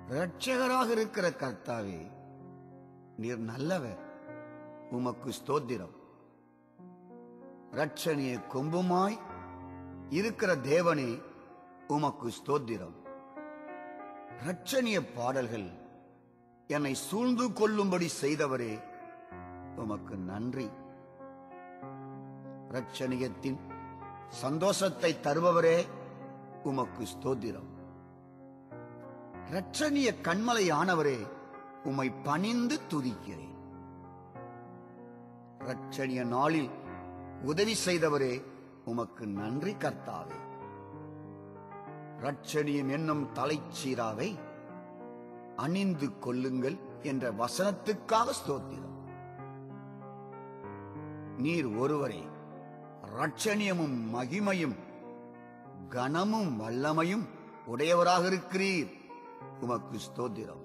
இரட்சகராக இருக்கிற கர்த்தாவே, நீர் நல்லவர், உமக்கு ஸ்தோத்திரம். இரட்சணிய கொம்புமாய் இருக்கிற தேவனே, உமக்கு ஸ்தோத்திரம். இரட்சணிய பாடல்கள் என்னை சூழ்ந்து கொள்ளும்படி செய்தவரே, உமக்கு நன்றி. இரட்சணியத்தின் சந்தோஷத்தை தருபவரே, உமக்கு ஸ்தோத்திரம். இரட்சணிய கண்மலையானவரே, உம்மை பணிந்து துதிக்கிறேன். இரட்சணிய நாளில் உதவி செய்தவரே, உமக்கு நன்றி கர்த்தாவே. இரட்சணியம் என்னும் தலைச்சீராவை அணிந்து கொள்ளுங்கள் என்ற வசனத்துக்காக ஸ்தோத்திரம். நீர் ஒருவரே இரட்சணியமும் மகிமையும் கனமும் வல்லமையும் உடையவராக இருக்கிறீர், உமக்கு ஸ்தோத்திரம்.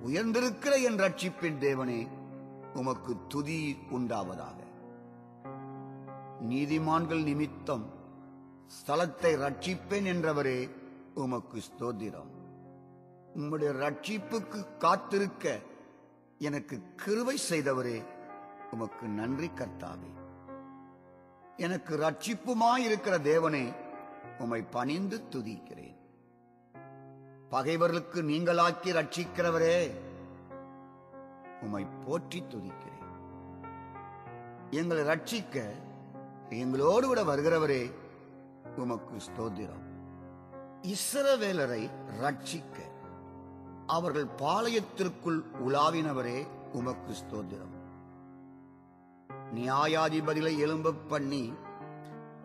உயர்ந்திருக்கிற என் ரட்சிப்பின் தேவனே, உமக்கு துதி உண்டாவதாக. நீதிமான்கள் நிமித்தம் ஸ்தலத்தை ரட்சிப்பேன் என்றவரே, உமக்கு ஸ்தோத்திரம். உம்முடைய ரட்சிப்புக்கு காத்திருக்க எனக்கு கிருபை செய்தவரே, உமக்கு நன்றி கர்த்தாவே. எனக்கு ரட்சிப்புமாயிருக்கிற தேவனே, உம்மை பணிந்து துதிக்கிறேன். பகைவர்களுக்கு நீங்களாக்கி ரட்சிக்கிறவரே, உம்மை போற்றி துதிக்கிறேன். எங்களை ரட்சிக்க எங்களோடு கூட வருகிறவரே, உமக்கு ஸ்தோத்திரம். இஸ்ரவேலரை ரட்சிக்க அவர்கள் பாளையத்திற்குள் உலாவினவரே, உமக்கு ஸ்தோத்திரம். நியாயாதிபதிகளை எழும்ப பண்ணி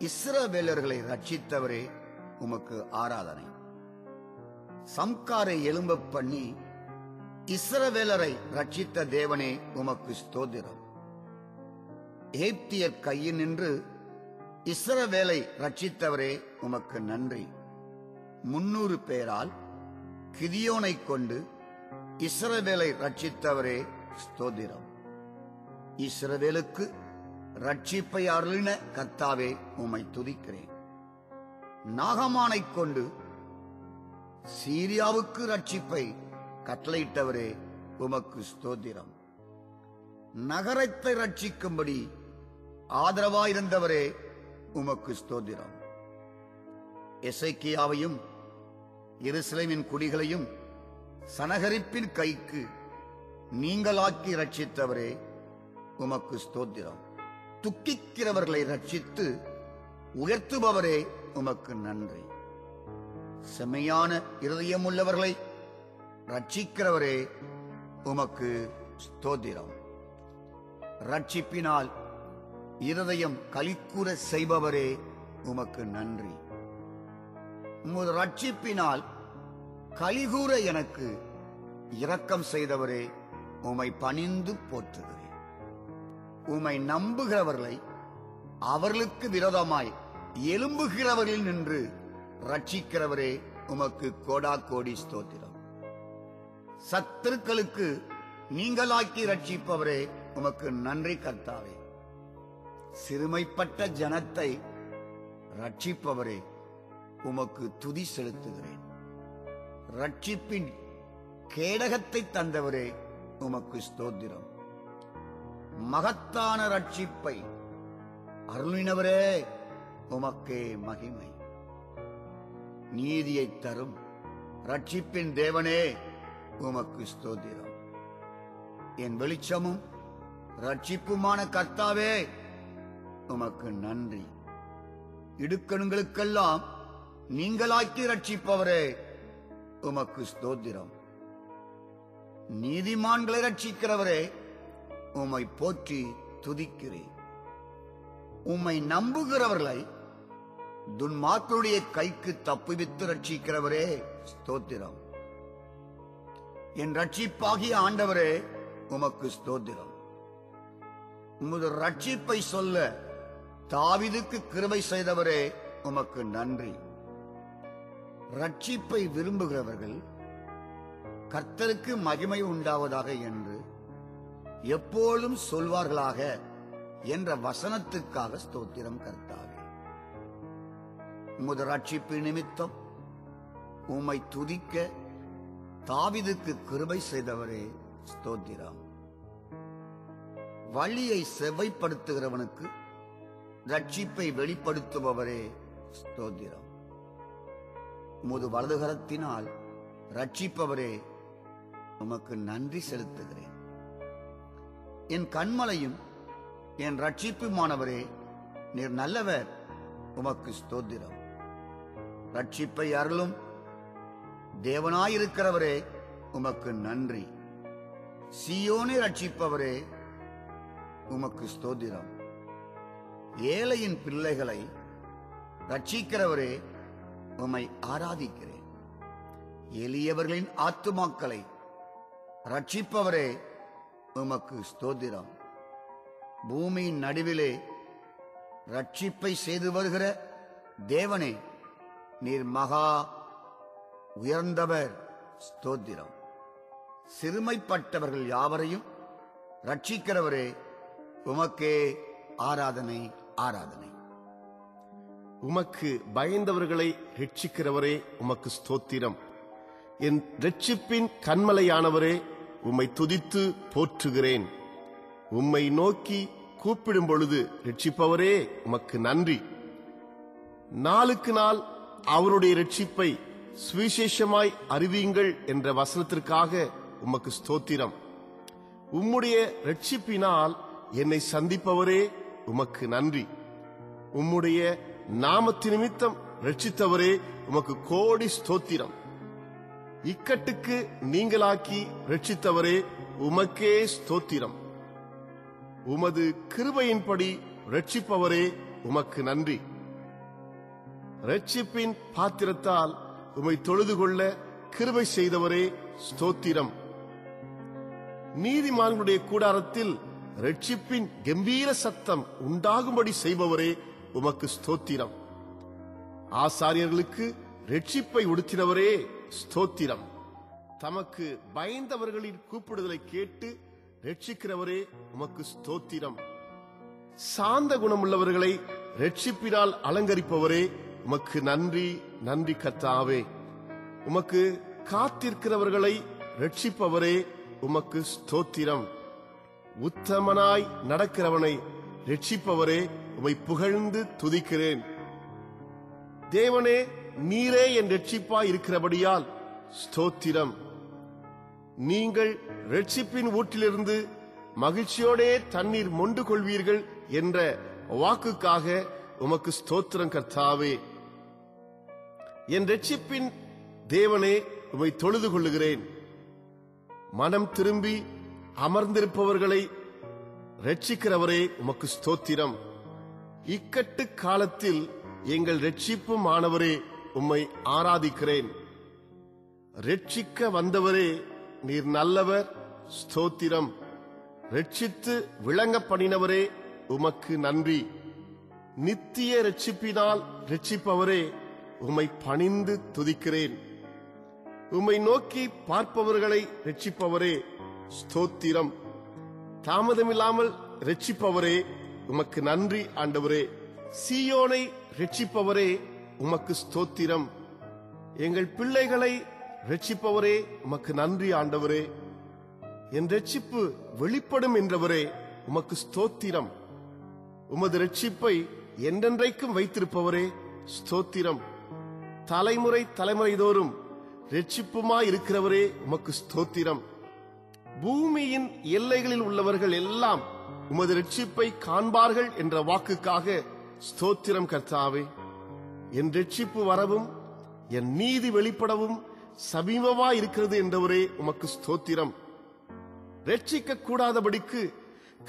இஸ்ரவேலர்களை ரட்சித்தவரே, உமக்கு ஆராதனை. சம்காரை எழும்ப பண்ணி இஸ்ரவேலரை ரட்சித்த தேவனே, உமக்கு ஸ்தோத்திரம். எகிப்தியர் கையில் நின்று இஸ்ரவேலை ரட்சித்தவரே, உமக்கு நன்றி. 300 பேரால் கிதியோனை கொண்டு இஸ்ரவேலை ரட்சித்தவரே, ஸ்தோத்திரம். இஸ்ரவேலுக்கு ரட்சிப்பை அருளின கர்த்தாவே, உம்மை துதிக்கிறேன். நாகமானை கொண்டு சீரியாவுக்கு ரட்சிப்பை கட்டளையிட்டவரே, உமக்கு ஸ்தோத்திரம். நகரத்தை ரட்சிக்கும்படி ஆதரவாயிருந்தவரே, உமக்கு ஸ்தோத்திரம். எசேக்கியாவையும் எருசலேமின் குடிகளையும் சனகரிப்பின் கைக்கு நீங்களாக்கி ரட்சித்தவரே, உமக்கு ஸ்தோத்திரம். துக்கிக்கிறவர்களை ரட்சித்து உயர்த்துபவரே, உமக்கு நன்றி. செம்மையான இருதயமுள்ளவர்களை ரட்சிக்கிறவரே, உமக்கு ஸ்தோத்திரம். ரட்சிப்பினால் இருதயம் களிக்கூற செய்பவரே, உமக்கு நன்றி. உமது ரட்சிப்பினால் கலிகூற எனக்கு இரக்கம் செய்தவரே, உம்மை பணிந்து போற்றுகிறேன். உம்மை நம்புகிறவர்களை அவர்களுக்கு விரோதமாய் எழும்புகிறவர்களில் நின்று ரட்சிக்கிறவரே, உமக்கு கோடா கோடி ஸ்தோத்திரம். சத்துருக்களுக்கு நீங்களாக்கி ரட்சிப்பவரே, உமக்கு நன்றி கர்த்தாவே. சிறுமைப்பட்ட ஜனத்தை ரட்சிப்பவரே, உமக்கு துதி செலுத்துகிறேன். ரட்சிப்பின் கேடகத்தை தந்தவரே, உமக்கு ஸ்தோத்திரம். மகத்தான ரட்சிப்பை அருளினவரே, உமக்கே மகிமை. நீதியை தரும் ரட்சிப்பின் தேவனே, உமக்கு ஸ்தோத்திரம். என் வெளிச்சமும் ரட்சிப்புமான கர்த்தாவே, உமக்கு நன்றி. இடுக்கண்களுக்கெல்லாம் நீங்களாக்கி ரட்சிப்பவரே, உமக்கு ஸ்தோத்திரம். நீதிமான்களை ரட்சிக்கிறவரே, உம்மை போற்றி துதிக்கிறேன். உம்மை நம்புகிறவர்களை துன்மார்களுடைய கைக்கு தப்புவித்து ரட்சிக்கிறவரே, ஸ்தோத்திரம். என் ரட்சிப்பாகிய ஆண்டவரே, உமக்கு ஸ்தோத்திரம். உமது ரட்சிப்பை சொல்ல தாவீதுக்கு கிருபை செய்தவரே, உமக்கு நன்றி. ரட்சிப்பை விரும்புகிறவர்கள் கர்த்தருக்கு மகிமை உண்டாவதாக என்று எப்போதும் சொல்வார்களாக என்ற வசனத்துக்காக ஸ்தோத்திரம் கர்த்தாவே. உமது ரட்சிப்பு நிமித்தம் உம்மை துதிக்க தாவீதுக்கு கிருபை செய்தவரே ஸ்தோத்திரம். வழியை செவ்வைப்படுத்துகிறவனுக்கு ரட்சிப்பை வெளிப்படுத்துபவரே ஸ்தோத்திரம். உமது வலதுகரத்தினால் ரட்சிப்பவரே உமக்கு நன்றி செலுத்துகிறேன். என் கண்மலையும் என் ரட்சிப்புமானவரே, நீர் நல்லவர், உமக்கு ஸ்தோத்திரம். ரட்சிப்பை அருளும் தேவனாயிருக்கிறவரே, உமக்கு நன்றி. சீயோனை ரட்சிப்பவரே, உமக்கு ஸ்தோத்திரம். ஏழையின் பிள்ளைகளை ரட்சிக்கிறவரே, உம்மை ஆராதிக்கிறேன். எளியவர்களின் ஆத்துமாக்களை ரட்சிப்பவரே, உமக்கு ஸ்தோத்திரம். பூமியின் நடுவிலே ரட்சிப்பை செய்து வருகிற தேவனே, நீர் மகா உயர்ந்தவர், ஸ்தோத்திரம். சிறுமைப்பட்டவர்கள் யாவரையும் ரட்சிக்கிறவரே, உமக்கே ஆராதனை, ஆராதனை. உமக்கு பயந்தவர்களை ரட்சிக்கிறவரே, உமக்கு ஸ்தோத்திரம். என் ரட்சிப்பின் கண்மலையானவரே, உம்மை துதித்து போற்றுகிறேன். உம்மை நோக்கி கூப்பிடும் பொழுது ரட்சிப்பவரே, உமக்கு நன்றி. நாளுக்கு நாள் அவருடைய ரட்சிப்பை சுவிசேஷமாய் அறிவியுங்கள் என்ற வசனத்திற்காக உமக்கு ஸ்தோத்திரம். உம்முடைய ரட்சிப்பினால் என்னை சந்திப்பவரே, உமக்கு நன்றி. உம்முடைய நாமத்து நிமித்தம் ரட்சித்தவரே, உமக்கு கோடி ஸ்தோத்திரம். இக்கட்டுக்கு நீங்களாக்கி ரட்சித்தவரே, உமக்கே ஸ்தோத்திரம். உமது கிருபையின்படி ரட்சிப்பவரே, உமக்கு நன்றி. ரட்சிப்பின் பாத்திரத்தால் உம்மை தொழுது கொள்ள கிருபை செய்தவரே, ஸ்தோத்திரம். நீதிமான்களுடைய கூடாரத்தில் ரட்சிப்பின் கம்பீர சத்தம் உண்டாகும்படி செய்பவரே, உமக்கு ஸ்தோத்திரம். ஆசாரியர்களுக்கு ரட்சிப்பை உடுத்தினவரே, ஸ்தோத்திரம். தமக்கு பயந்தவர்களின் கூப்பிடுதலை கேட்டு ரட்சிக்கிறவரே, உமக்கு ஸ்தோத்திரம். சாந்த குணமுள்ளவர்களை ரட்சிப்பினால் அலங்கரிப்பவரே, உமக்கு நன்றி, நன்றி கர்த்தாவே. உமக்கு காத்திருக்கிறவர்களை ரட்சிப்பவரே, உமக்கு ஸ்தோத்திரம். உத்தமனாய் நடக்கிறவனை ரட்சிப்பவரே, உம்மை புகழ்ந்து துதிக்கிறேன். தேவனே, நீரே என் ரட்சிப்பாய் இருக்கிறபடியால் ஸ்தோத்திரம். நீங்கள் ரட்சிப்பின் ஊற்றிலிருந்து மகிழ்ச்சியோடே தண்ணீர் மொண்டு கொள்வீர்கள் என்ற வாக்குக்காக உமக்கு ஸ்தோத்திரம் கர்த்தாவே. என் ரட்சிப்பின் தேவனே, உம்மை தொழுது கொள்ளுகிறேன். மனம் திரும்பி அமர்ந்திருப்பவர்களை ரட்சிக்கிறவரே, உமக்கு ஸ்தோத்திரம். இக்கட்டு காலத்தில் எங்கள் ரட்சிப்பும் ஆனவரே, உம்மை ஆராதிக்கிறேன். ரட்சிக்க வந்தவரே, நீர் நல்லவர், ஸ்தோத்திரம். ரட்சித்து விளங்க பண்ணினவரே, உமக்கு நன்றி. நித்திய ரட்சிப்பினால் ரட்சிப்பவரே, உம்மை பணிந்து துதிக்கிறேன். உம்மை நோக்கி பார்ப்பவர்களை ரட்சிப்பவரே, ஸ்தோத்திரம். தாமதமில்லாமல் ரட்சிப்பவரே, உமக்கு நன்றி ஆண்டவரே. சீயோனை ரட்சிப்பவரே, உமக்கு ஸ்தோத்திரம். எங்கள் பிள்ளைகளை ரட்சிப்பவரே, உமக்கு நன்றி ஆண்டவரே. என் ரட்சிப்பு வெளிப்படும் என்றவரே, உமக்கு ஸ்தோத்திரம். உமது ரட்சிப்பை என்றென்றைக்கும் வைத்திருப்பவரே, ஸ்தோத்திரம். தலைமுறை தலைமுறைதோறும் ரட்சிப்புமாயிருக்கிறவரே, உமக்கு ஸ்தோத்திரம். பூமியின் எல்லைகளில் உள்ளவர்கள் எல்லாம் உமது ரட்சிப்பை காண்பார்கள் என்ற வாக்குக்காக ஸ்தோத்திரம் கர்த்தாவே. என் ரட்சிப்பு வரவும் என் நீதி வெளிப்படவும் சமீபமாயிருக்கிறது என்றவரே, உமக்கு ஸ்தோத்திரம். ரட்சிக்க கூடாதபடிக்கு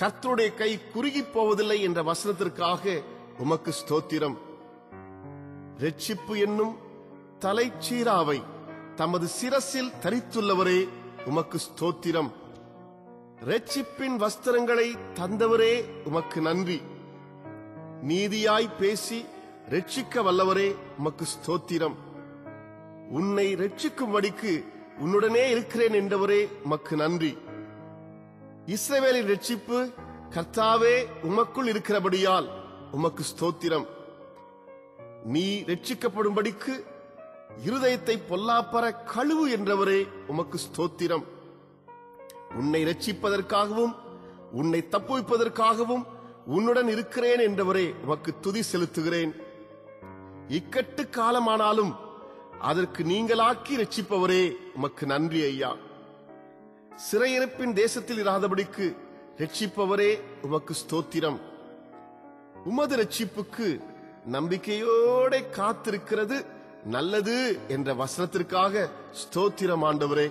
கர்த்தருடைய கை குறுகி போவதில்லை என்ற வசனத்திற்காக உமக்கு ஸ்தோத்திரம். ரட்சிப்பு என்னும் தலைச்சீராவை தமது சிரசில் தரித்துள்ளவரே, உமக்கு ஸ்தோத்திரம். ரட்சிப்பின் வஸ்திரங்களை தந்தவரே, உமக்கு நன்றி. நீதியாய் பேசி ரட்சிக்க வல்லவரே, உமக்கு ஸ்தோத்திரம். உன்னை ரட்சிக்கும்படிக்கு உன்னுடனே இருக்கிறேன் என்றவரே, உமக்கு நன்றி. இஸ்ரவேலின் ரட்சிப்பு கர்த்தாவே உமக்குள் இருக்கிறபடியால் உமக்கு ஸ்தோத்திரம். நீ ரட்சிக்கப்படும்படிக்கு இருதயத்தை பொல்லாப்பற கழுவு என்றவரே உமக்கு ஸ்தோத்திரம். உன்னை இரட்சிப்பதற்காகவும் உன்னை தப்புவிப்பதற்காகவும் உன்னுடன் இருக்கிறேன் என்றவரே உமக்கு துதி செலுத்துகிறேன். இக்கட்டு காலமானாலும் அதற்கு நீங்களாக்கி இரட்சிப்பவரே உமக்கு நன்றி ஐயா. சிறையிருப்பின் தேசத்தில் இராதபடிக்கு இரட்சிப்பவரே உமக்கு ஸ்தோத்திரம். உமது இரட்சிப்புக்கு நம்பிக்கையோட காத்திருக்கிறது நல்லது என்ற வசனத்திற்காக ஸ்தோத்திரம் ஆண்டவரே.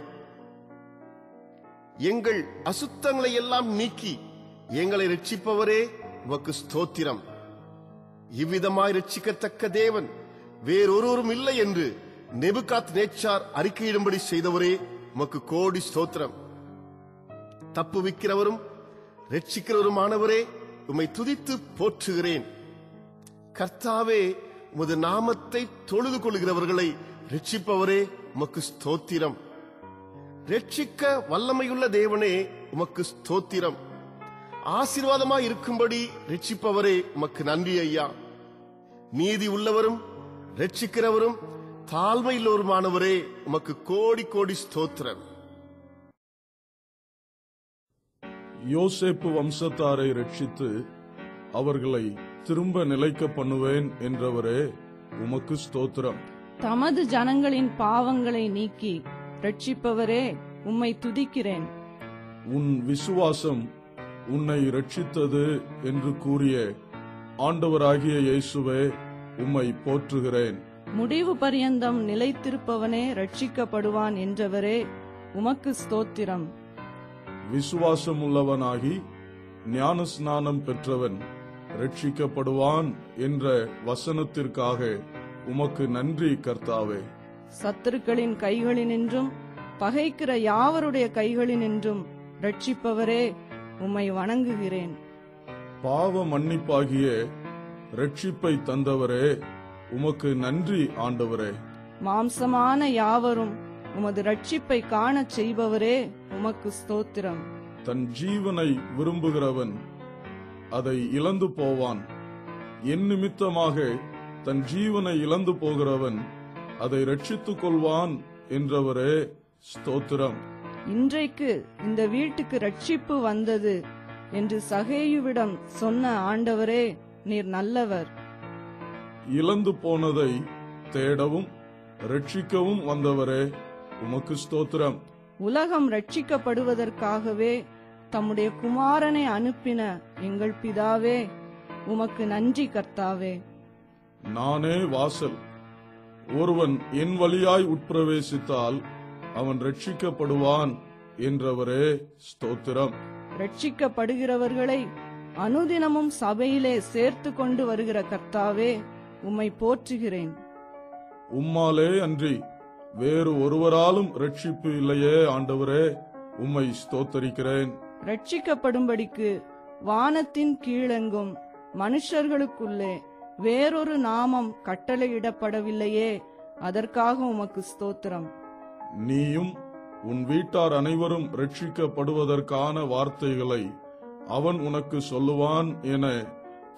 எங்கள் அசுத்தங்களை எல்லாம் நீக்கி எங்களை இரட்சிப்பவரே உமக்கு ஸ்தோத்திரம். இவ்விதமாய் இரட்சிக்கத்தக்க தேவன் வேறொருவரும் இல்லை என்று நேபுகாத்நேச்சார் அறிக்கையிடும்படி செய்தவரே உமக்கு கோடி ஸ்தோத்திரம். தப்புவிக்கிறவரும் இரட்சிக்கிறவருமானவரே உம்மை துதித்து போற்றுகிறேன். கர்த்தாவே, உமது நாமத்தை தொழுது கொள்கிறவர்களை இரட்சிப்பவரே உமக்கு ஸ்தோத்திரம். இரட்சிக்க வல்லமையுள்ள தேவனே உமக்கு ஸ்தோத்திரம். ஆசீர்வாதமாய் இருக்கும்படி இரட்சிப்பவரே உமக்கு நன்றி ஐயா. நீதி உள்ளவரும் இரட்சிக்கிறவரும் தாழ்மையுள்ளவருமானவரே உமக்கு கோடி கோடி ஸ்தோத்திரம். யோசேப்பு வம்சத்தாரை ரட்சித்து அவர்களை திரும்ப நிலைக்க பண்ணுவேன் என்றவரே உமக்கு ஸ்தோத்திரம். தமது ஜனங்களின் பாவங்களை நீக்கி ரட்சிப்பவரே உம்மை துதிக்கிறேன். உன் விசுவாசம் உன்னை ரட்சித்தது என்று கூறிய ஆண்டவராகிய இயேசுவே உம்மை போற்றுகிறேன். முடிவு பரியந்தம் நிலைத்திருப்பவனே ரட்சிக்கப்படுவான் என்றவரே உமக்கு ஸ்தோத்திரம். விசுவாசம் உள்ளவனாகி ஞான ஸ்நானம் பெற்றவன் ரட்சிக்கப்படுவான் என்ற வசனத்திற்காக உமக்கு நன்றி கர்த்தாவே. சத்துருக்களின் கைகளினின்றும் பகைக்கிற யாவருடைய கைகளினின்றும் ரட்சிப்பவரே உம்மை வணங்குகிறேன். பாவ மன்னிப்பாகிய ரட்சிப்பை தந்தவரே உமக்கு நன்றி ஆண்டவரே. மாம்சமான யாவரும் உமது ரட்சிப்பை காணச் செய்பவரே உமக்கு ஸ்தோத்திரம். தன் ஜீவனை விரும்புகிறவன் அதை இழந்து போவான். என் நிமித்தமாக தன் ஜீவனை இழந்து போகிறவன் அதை ரட்சித்துக் கொள்வான் என்றவரே ஸ்தோத்திரம். இன்றைக்கு இந்த வீட்டுக்கு ரட்சிப்பு வந்தது என்று சகேயுவிடம் சொன்ன ஆண்டவரே நீர் நல்லவர். இழந்து போனதை தேடவும் ரட்சிக்கவும் வந்தவரே உமக்கு ஸ்தோத்திரம். உலகம் ரட்சிக்கப்படுவதற்காகவே தம்முடைய குமாரனை அனுப்பின எங்கள் பிதாவே உமக்கு நன்றி கர்த்தாவே. நானே வாசல். ஒருவன் என் வழியாய் உட்பிரவேசித்தால் அவன் ரட்சிக்கப்படுவான் என்றவரே ஸ்தோத்திரம். ரட்சிக்கப்படுகிறவர்களை அனுதினமும் சபையிலே சேர்த்து கொண்டு வருகிற கர்த்தாவே உம்மை போற்றுகிறேன். உம்மாலே அன்றி வேறு ஒருவராலும் ரட்சிப்பு இல்லையே ஆண்டவரே உம்மை ஸ்தோத்தரிக்கிறேன். ரட்சிக்கப்படும்படிக்கு வானத்தின் கீழெங்கும் மனுஷர்களுக்குள்ளே வேறொரு நாமம் கட்டளையிடப்படவில்லையே, அதற்காக உமக்கு ஸ்தோத்திரம். நீயும் உன் வீட்டார் அனைவரும் ரட்சிக்கப்படுவதற்கான வார்த்தைகளை அவன் உனக்கு சொல்லுவான் என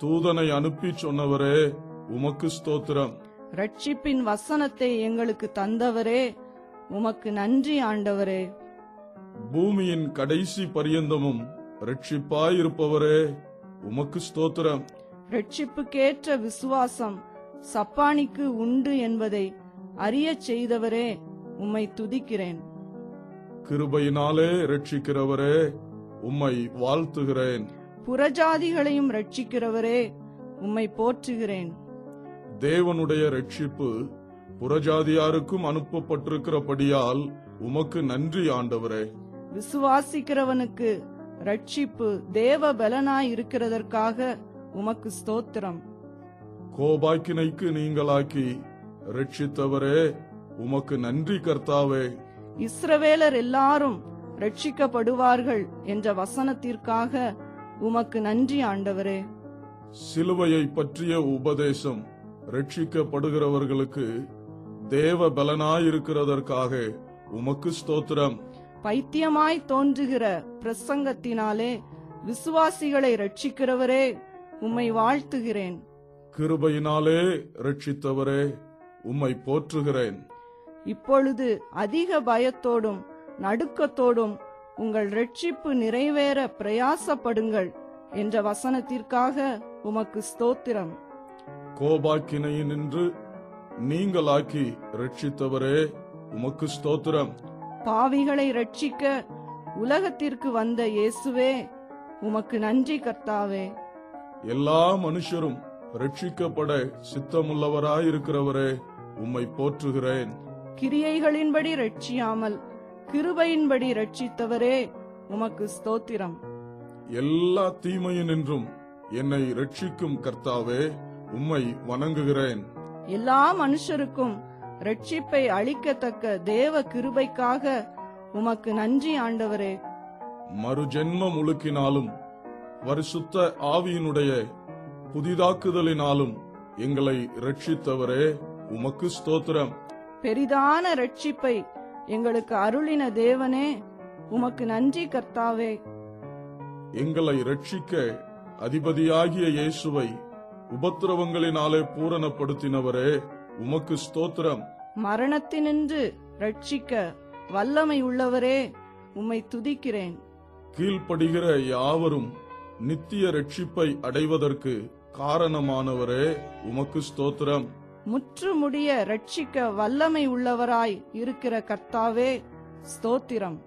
தூதனை அனுப்பி சொன்னவரே உமக்கு ஸ்தோத்திரம். ரட்சிப்பின் வசனத்தை எங்களுக்கு தந்தவரே உமக்கு நன்றி ஆண்டவரே. பூமியின் கடைசி பரியந்தமும் ரட்சிப்பாயிருப்பவரே உமக்கு ஸ்தோத்திரம். ரட்சிப்புக்கேற்ற விசுவாசம் சப்பானிக்கு உண்டு என்பதை அறியச் செய்தவரே உம்மை துதிக்கிறேன். கிருபையினாலே ரட்சிக்கிறவரே உம்மை வாழ்த்துகிறேன். புறஜாதிகளையும் ரட்சிக்கிறவரே உம்மை போற்றுகிறேன். தேவனுடைய ரட்சிப்பு புறஜாதியாருக்கும் அனுப்பப்பட்டிருக்கிறபடியால் உமக்கு நன்றி ஆண்டவரே. விசுவாசிக்கிறவனுக்கு ரட்சிப்பு தேவ பலனாய் இருக்கிறதற்காக உமக்கு ஸ்தோத்திரம். கோபாக்கினைக்கு நீங்களாக்கி ரட்சித்தவரே உமக்கு நன்றி கர்த்தாவே. இஸ்ரவேலர் எல்லாரும் ரட்சிக்கப்படுவார்கள் என்ற வசனத்திற்காக உமக்கு நன்றி ஆண்டவரே. சிலுவையை பற்றிய உபதேசம் ரட்சிக்கப்படுகிறவர்களுக்கு தேவ பலனாயிருக்கிறதற்காக உமக்கு ஸ்தோத்திரம். பைத்தியமாய் தோன்றுகிற பிரசங்கத்தினாலே விசுவாசிகளை ரட்சிக்கிறவரே உம்மை வாழ்த்துகிறேன். கிருபையினாலே ரட்சித்தவரே உம்மை போற்றுகிறேன். இப்பொழுது அதிக பயத்தோடும் நடுக்கத்தோடும் உங்கள் இரட்சிப்பு நிறைவேற பிரயாசப்படுங்கள் என்ற வசனத்திற்காக உமக்கு ஸ்தோத்திரம். கோபாக்கினையினின்று நீங்களாக்கி ரட்சித்தவரே உமக்கு ஸ்தோத்திரம். பாவிகளை ரட்சிக்க உலகத்திற்கு வந்த இயேசுவே உமக்கு நன்றி கர்த்தாவே. எல்லா மனுஷரும் ரட்சிக்கப்பட சித்தமுள்ளவராயிருக்கிறவரே உம்மை போற்றுகிறேன். கிரியைகளின்படி ரட்சியாமல் கிருபையின்படி ரட்சித்தவரே உமக்கு ஸ்தோத்திரம். எல்லா தீமையினின்றும் என்னை ரட்சிக்கும் கர்த்தாவே உம்மை வணங்குகிறேன். எல்லா மனுஷருக்கும் ரட்சிப்பை அளிக்கத்தக்க தேவ கிருபைக்காக உமக்கு நன்றி ஆண்டவரே. மறுஜென்ம முழுக்கினாலும் பரிசுத்த ஆவியினுடைய புதிதாக்குதலினாலும் எங்களை ரட்சித்தவரே உமக்கு ஸ்தோத்திரம். பெரிதான ரட்சிப்பை எங்களுக்கு அருளின தேவனே உமக்கு நன்றி கர்த்தாவே. எங்களை ரட்சிக்க அதிபதியாகிய இயேசுவை உபத்திரவங்களினாலே பூரணப்படுத்தினவரே உமக்கு ஸ்தோத்திரம். மரணத்தினின்று ரட்சிக்க வல்லமை உள்ளவரே உம்மை துதிக்கிறேன். கீழ்ப்படுகிற யாவரும் நித்திய ரட்சிப்பை அடைவதற்கு காரணமானவரே உமக்கு ஸ்தோத்திரம். முற்றுமுடிய ரட்சிக்க வல்லமை உள்ளவராய் இருக்கிற கர்த்தாவே ஸ்தோத்திரம்.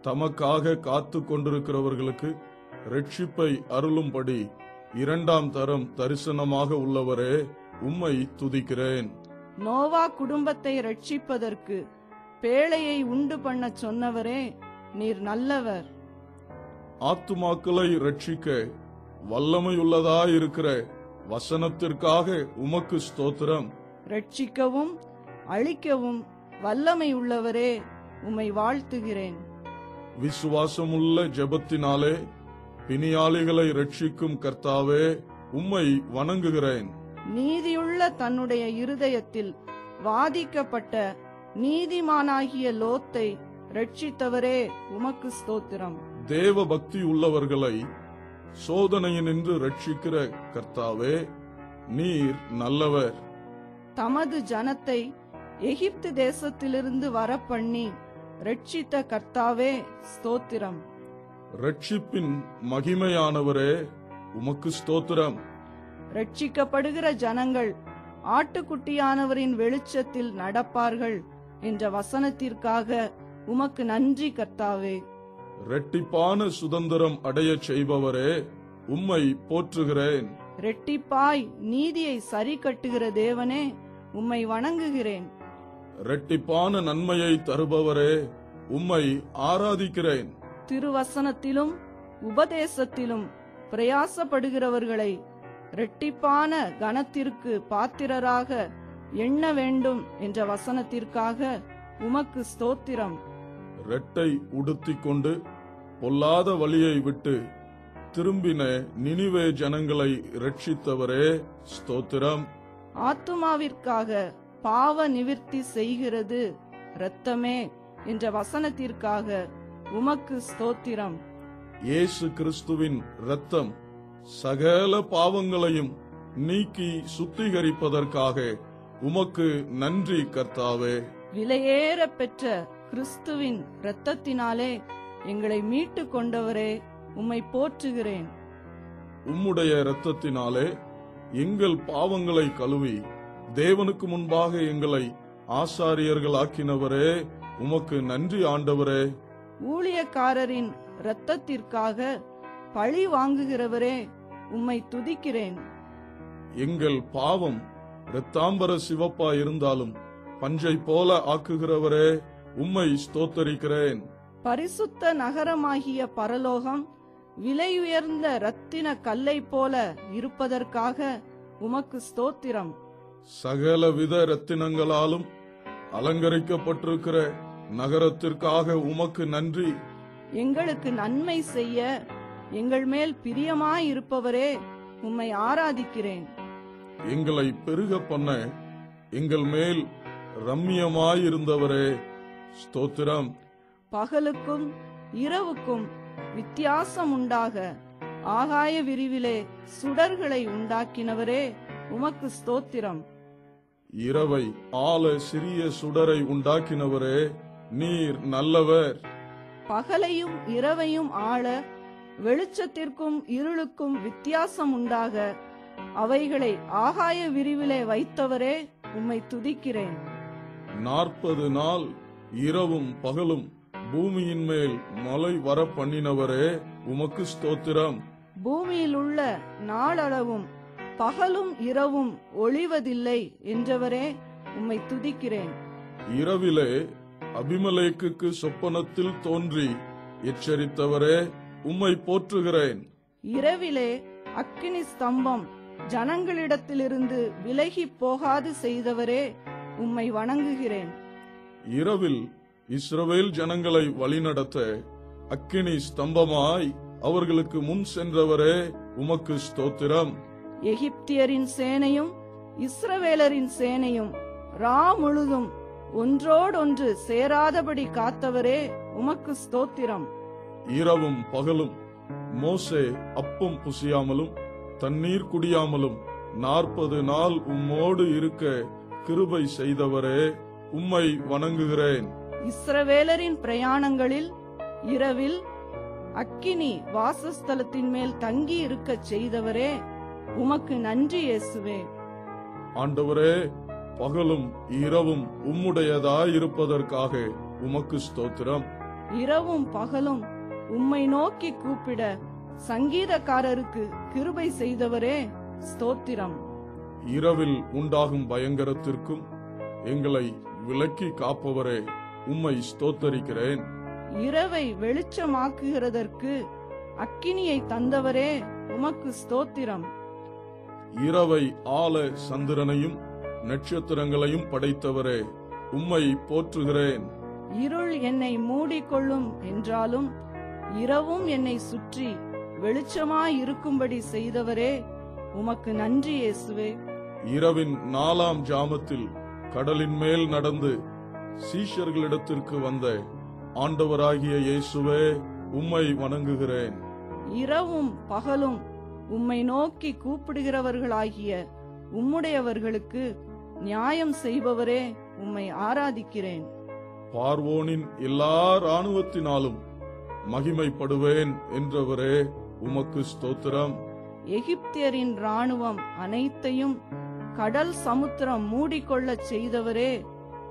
தமக்காக காத்து கொண்டிருக்கிறவர்களுக்கு ரட்சிப்பை அருளும்படி இரண்டாம் தரம் தரிசனமாக உள்ளவரே உம்மை துதிக்கிறேன். நோவா குடும்பத்தை ரட்சிப்பதற்கு பேழையை உண்டு பண்ண சொன்னவரே நீர் நல்லவர். ஆத்துமாக்களை ரட்சிக்க வல்லமையுள்ளதாயிருக்கிற வசனத்திற்காக உமக்கு ஸ்தோத்திரம். ரட்சிக்கவும் அழிக்கவும் வல்லமை உள்ளவரே உம்மை வாழ்த்துகிறேன். விசுவாசமுள்ள ஜெபத்தினாலே பிணியாளிகளை ரட்சிக்கும் கர்த்தாவே உம்மை வணங்குகிறேன். நீதியுள்ள தன்னுடைய இருதயத்தில் வாதிக்கப்பட்ட நீதிமானாகிய லோத்தை ரட்சித்தவரே உமக்கு ஸ்தோத்திரம். தேவ பக்தி உள்ளவர்களை சோதனையினின்று ரட்சிக்கிற கர்த்தாவே நீர் நல்லவர். தமது ஜனத்தை எகிப்து தேசத்திலிருந்து வரப்பண்ணி ரட்சித்த கர்த்தாவே ஸ்தோத்திரம். ரட்சிப்பின் மகிமையானவரே உமக்கு ஸ்தோத்திரம். ரட்சிக்கப்படுகிற ஜனங்கள் ஆட்டுக்குட்டியானவரின் வெளிச்சத்தில் நடப்பார்கள் என்ற வசனத்திற்காக உமக்கு நன்றி கர்த்தாவே. இரட்டிப்பான சுதந்திரம் அடையச் செய்பவரே உம்மை போற்றுகிறேன். ரெட்டிப்பாய் நீதியை சரி கட்டுகிற தேவனே உம்மை வணங்குகிறேன். இரட்டிப்பான நன்மையை தருபவரே உம்மை ஆராதிக்கிறேன். திருவசனத்திலும் உபதேசத்திலும் பிரயாசப்படுகிறவர்களை ரெட்டிப்பான கனத்திற்கு பாத்திரராக எண்ண வேண்டும் என்ற வசனத்திற்காக உமக்கு ஸ்தோத்திரம். ரெட்டை உடுத்திக் கொண்டு பொல்லாத வழியை விட்டு திரும்பின நினிவே ஜனங்களை ரட்சித்தவரே ஸ்தோத்திரம். ஆத்துமாவிற்காக பாவ நிவிர்த்தி செய்கிறது இரத்தமே என்ற வசனத்திற்காக உமக்கு ஸ்தோத்திரம். இயேசு கிறிஸ்துவின் இரத்தம் சகல பாவங்களையும் நீக்கி சுத்திகரிப்பதற்காக உமக்கு நன்றி கர்த்தாவே. விலையேற பெற்ற கிறிஸ்துவின் இரத்தத்தினாலே எங்களை மீட்டு கொண்டவரே உம்மை போற்றுகிறேன். உம்முடைய இரத்தத்தினாலே எங்கள் பாவங்களை கழுவி தேவனுக்கு முன்பாக எங்களை ஆசாரியர்களாக்கினவரே உமக்கு நன்றி ஆண்டவரே. ஊழியக்காரரின் இரத்தத்திற்காக பழி வாங்குகிறவரே உம்மை துதிக்கிறேன். எங்கள் பாவம் இரத்தாம்பர சிவப்பா இருந்தாலும் பஞ்சை போல ஆக்குகிறவரே உம்மை ஸ்தோத்தரிக்கிறேன். பரிசுத்த நகரமாகிய பரலோகம் விலையுயர்ந்த இரத்தின கல்லை போல இருப்பதற்காக உமக்கு ஸ்தோத்திரம். சகலவித இரத்தினங்களாலும் அலங்கரிக்கப்பட்டிருக்கிற நகரத்திற்காக உமக்கு நன்றி. எங்களுக்கு நன்மை செய்ய எங்கள் மேல் பிரியமாயிருப்பவரே உம்மை ஆராதிக்கிறேன். எங்களை பெருக பண்ண எங்கள் மேல் ரம்மியமாயிருந்தவரே ஸ்தோத்திரம். பகலுக்கும் இரவுக்கும் வித்தியாசம் உண்டாக ஆகாய விரிவிலே சுடர்களை உண்டாக்கினவரே உமக்கு ஸ்தோத்திரம். இரவை ஆள சிறிய சுடரை உண்டாக்கினவரே, நீர் நல்லவர். பகலையும் இரவையும் ஆள வெளிச்சத்திற்கும் இருளுக்கும் வித்தியாசம் உண்டாக அவைகளை ஆகாய விரிவிலே வைத்தவரே, உம்மை துதிக்கிறேன். 40 நாள் இரவும் பகலும் பூமியின் மேல் மழை வர பண்ணினவரே, உமக்கு ஸ்தோத்திரம். பூமியில் உள்ள நாளளவும் பகலும் இரவும் ஒளிவதில்லை என்றவரே, உம்மை துதிக்கிறேன். இரவிலே அபிமெலேக்குக்கு சொப்பனத்தில் தோன்றி எச்சரித்தவரே, உம்மை போற்றுகிறேன். இரவிலே அக்கினி ஸ்தம்பம் ஜனங்களிடத்திலிருந்து விலகி போகாது செய்தவரே, உம்மை வணங்குகிறேன். இரவில் இஸ்ரவேல் ஜனங்களை வழிநடத்த அக்கினி ஸ்தம்பமாய் அவர்களுக்கு முன் சென்றவரே, உமக்கு ஸ்தோத்திரம். எகிப்தியரின் சேனையும் இஸ்ரவேலரின் சேனையும் ரா முழுதும் ஒன்றோடொன்று சேராதபடி காத்தவரே, உமக்கு ஸ்தோத்திரம். இரவும் பகலும் மோசே அப்பம் புசியாமலும் தண்ணீர் குடியாமலும் 40 நாள் உம்மோடு இருக்க கிருபை செய்தவரே, உம்மை வணங்குகிறேன். இஸ்ரவேலரின் பிரயாணங்களில் இரவில் அக்கினி வாசஸ்தலத்தின் மேல் தங்கி இருக்கச் செய்தவரே, உமக்கு நன்றி இயேசுவே. ஆண்டவரே, பகலும் இரவும் உம்முடையதாயிருப்பதற்காக உமக்கு ஸ்தோத்திரம். இரவும் பகலும் உம்மை நோக்கி கூப்பிட சங்கீதக்காரருக்கு கிருபை செய்தவரே, ஸ்தோத்திரம். இரவில் உண்டாகும் பயங்கரத்திற்கும் எங்களை விலக்கி காப்பவரே, உம்மை ஸ்தோத்தரிக்கிறேன். இரவை வெளிச்சமாக்குகிறதற்கு அக்கினியை தந்தவரே, உமக்கு ஸ்தோத்திரம். இரவை ஆள சந்திரனையும் நட்சத்திரங்களையும் படைத்தவரே, உம்மை போற்றுகிறேன். இருள் என்னை மூடிக்கொள்ளும் என்றாலும் இரவும் என்னை சுற்றி வெளிச்சமாயிருக்கும்படி செய்தவரே, உமக்கு நன்றி இயேசுவே. இரவின் 4ஆம் ஜாமத்தில் கடலின் மேல் நடந்து சீஷர்களிடத்திற்கு வந்த ஆண்டவராகிய இயேசுவே, உம்மை வணங்குகிறேன். இரவும் பகலும் உம்மை நோக்கி கூப்பிடுகிறவர்களாகிய உம்முடையவர்களுக்கு நியாயம் செய்பவரே, உம்மை ஆராதிக்கிறேன். பார்வோனின் எல்லா இராணுவத்தினாலும் மகிமைப்படுவேன் என்றவரே, உமக்கு ஸ்தோத்திரம். எகிப்தியரின் இராணுவம் அனைத்தையும் கடல் சமுத்திரம் மூடிக்கொள்ளச் செய்தவரே,